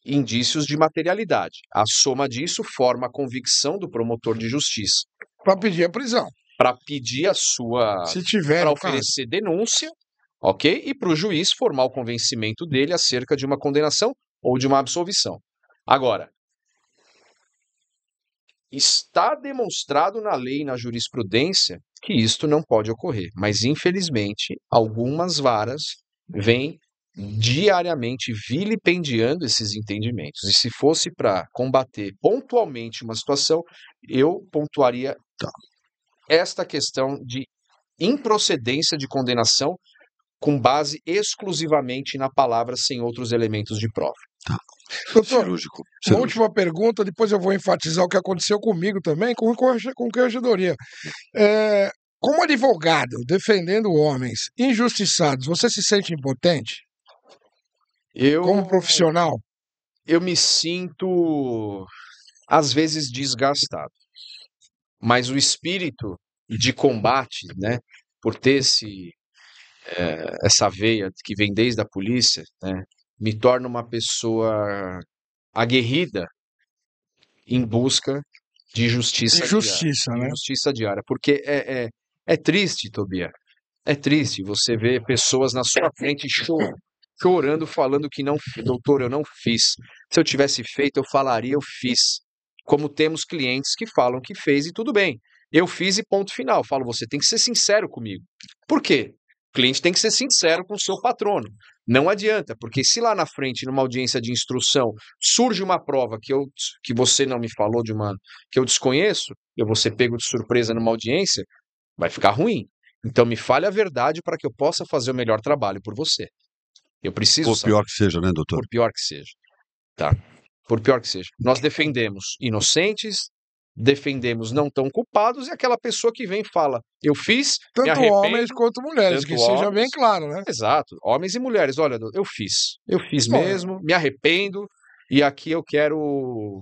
indícios de materialidade. A soma disso forma a convicção do promotor de justiça. Para pedir a prisão. Para pedir a sua... Se tiver, para oferecer denúncia, ok? E para o juiz formar o convencimento dele acerca de uma condenação ou de uma absolvição. Agora, está demonstrado na lei e na jurisprudência que isto não pode ocorrer, mas infelizmente algumas varas vêm diariamente vilipendiando esses entendimentos. E se fosse para combater pontualmente uma situação, eu pontuaria esta questão de improcedência de condenação com base exclusivamente na palavra, sem outros elementos de prova. Doutor, Cirúrgico. uma última pergunta, depois eu vou enfatizar o que aconteceu comigo também, com corregedoria. Como advogado, defendendo homens injustiçados, você se sente impotente? Como profissional? Eu me sinto, às vezes, desgastado. Mas o espírito de combate, né, por ter essa veia que vem desde a polícia, né, me torna uma pessoa aguerrida em busca de justiça diária, né? Justiça diária. Porque é triste, Tobias. É triste você ver pessoas na sua frente chorando, falando que não, doutor, eu não fiz. Se eu tivesse feito, eu falaria, eu fiz. Como temos clientes que falam que fez e tudo bem. Eu fiz e ponto final. Falo, você tem que ser sincero comigo. Por quê? O cliente tem que ser sincero com o seu patrono. Não adianta, porque se lá na frente, numa audiência de instrução, surge uma prova que você não me falou, que eu desconheço, eu vou ser pego de surpresa numa audiência, vai ficar ruim. Então me fale a verdade para que eu possa fazer o melhor trabalho por você. Eu preciso saber. Por pior que seja, né, doutor? Por pior que seja. Tá. Por pior que seja. Nós defendemos inocentes, defendemos não tão culpados, e aquela pessoa que vem e fala, eu fiz, tanto homens quanto mulheres, que seja bem claro, né? Exato, homens e mulheres, olha, eu fiz mesmo, me arrependo, e aqui eu quero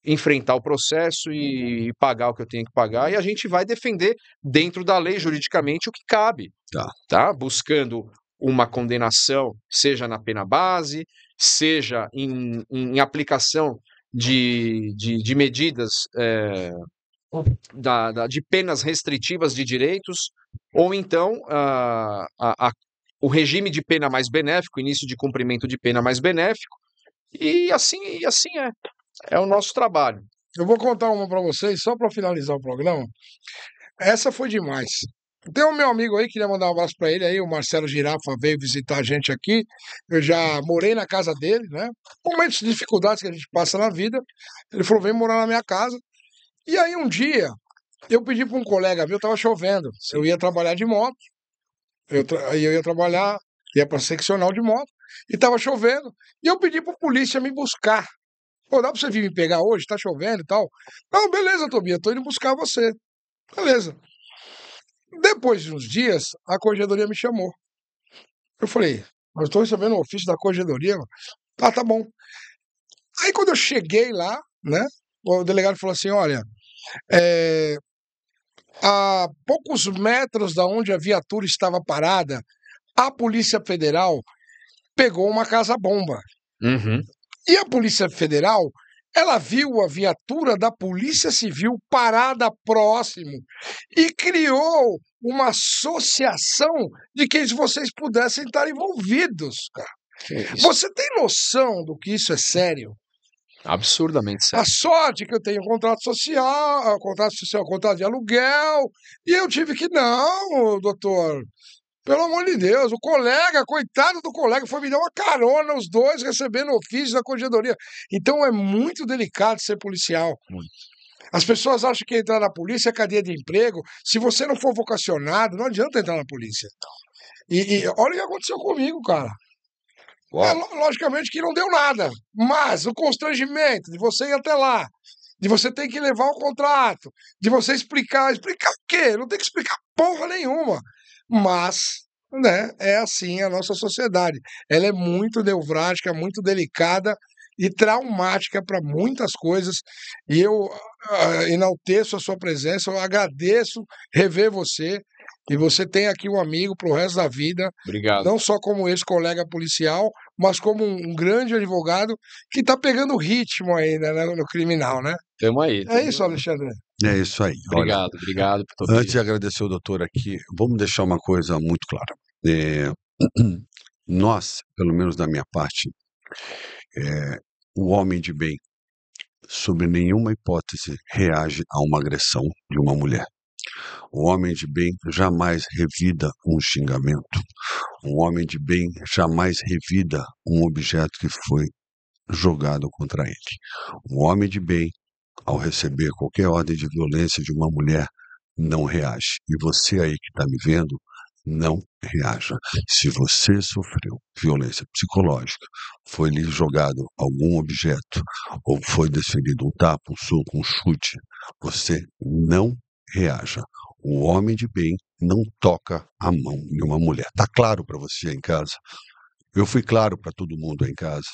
enfrentar o processo e pagar o que eu tenho que pagar, e a gente vai defender dentro da lei, juridicamente, o que cabe, tá? Buscando uma condenação, seja na pena base, seja em aplicação de medidas de penas restritivas de direitos, ou então o regime de pena mais benéfico, início de cumprimento de pena mais benéfico, e assim é o nosso trabalho. Eu vou contar uma para vocês, só para finalizar o programa. Essa foi demais. Tem um meu amigo aí, queria mandar um abraço para ele aí, o Marcelo Girafa veio visitar a gente aqui. Eu já morei na casa dele, né? Momentos de dificuldades que a gente passa na vida. Ele falou: vem morar na minha casa. E aí um dia eu pedi para um colega meu, tava chovendo. Eu ia trabalhar de moto. Aí eu ia trabalhar, ia para seccional de moto, e tava chovendo. E eu pedi para polícia me buscar. Pô, dá pra você vir me pegar hoje? Tá chovendo e tal. Não, beleza, Tobias, tô indo buscar você. Beleza. Depois de uns dias, a corregedoria me chamou. Eu falei: mas estou recebendo o ofício da corregedoria. Ah, tá bom. Aí quando eu cheguei lá, né, o delegado falou assim: olha, é, a poucos metros da onde a viatura estava parada, a Polícia Federal pegou uma casa-bomba. Uhum. E a Polícia Federal, ela viu a viatura da Polícia Civil parada próximo e criou uma associação de que vocês pudessem estar envolvidos, cara. Que isso? Você tem noção do que isso é sério? Absurdamente A sério. sorte que eu tenho contrato social, contrato de aluguel, e eu tive que, não, doutor, pelo amor de Deus, o colega, coitado do colega, foi me dar uma carona, os dois recebendo ofício da corregedoria. Então é muito delicado ser policial. Muito. As pessoas acham que entrar na polícia é cadeia de emprego. Se você não for vocacionado, não adianta entrar na polícia. E olha o que aconteceu comigo, cara. Logicamente que não deu nada, mas o constrangimento de você ir até lá, de você ter que levar o contrato, de você explicar o quê? Não tem que explicar porra nenhuma. Mas, né, é assim a nossa sociedade. Ela é muito neurática, muito delicada e traumática para muitas coisas. E eu enalteço a sua presença, eu agradeço rever você. E você tem aqui um amigo para o resto da vida, Obrigado. não só como ex-colega policial, mas como um grande advogado que está pegando ritmo ainda, né, no criminal, né? Tamo aí. É isso, Alexandre. É isso aí. Olha, Obrigado, antes de Tobias. agradecer o doutor aqui, vamos deixar uma coisa muito clara. Nós, pelo menos da minha parte, o homem de bem, sob nenhuma hipótese, reage a uma agressão de uma mulher. O homem de bem jamais revida um xingamento. Um homem de bem jamais revida um objeto que foi jogado contra ele. Um homem de bem, ao receber qualquer ordem de violência de uma mulher, não reage. E você aí que está me vendo, não reaja. Se você sofreu violência psicológica, foi lhe jogado algum objeto, ou foi desferido um tapa, um soco, um chute, você não reaja. O homem de bem não toca a mão em uma mulher. Tá claro para você aí em casa? Eu fui claro para todo mundo aí em casa.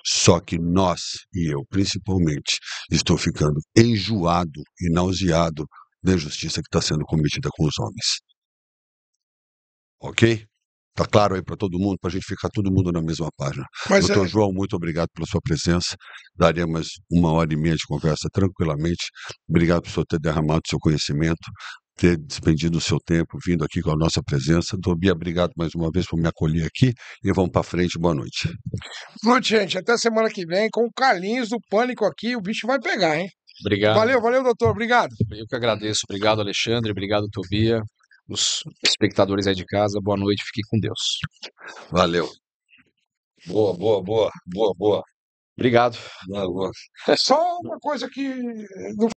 Só que nós, e eu principalmente, estou ficando enjoado e nauseado da injustiça que está sendo cometida com os homens. Ok? Tá claro aí para todo mundo, para a gente ficar todo mundo na mesma página. Mas Doutor João, muito obrigado pela sua presença. Daria mais 1h30 de conversa tranquilamente. Obrigado por senhor ter derramado seu conhecimento, ter despendido o seu tempo, vindo aqui com a nossa presença. Tobia, obrigado mais uma vez por me acolher aqui e vamos para frente. Boa noite. boa noite, gente. Até semana que vem com o Carlinhos do Pânico aqui. O bicho vai pegar, hein? Obrigado. Valeu, doutor. Obrigado. Eu que agradeço. Obrigado, Alexandre. Obrigado, Tobias. Os espectadores aí de casa, boa noite. Fique com Deus. Valeu. Boa. Obrigado. Boa. Só uma coisa que não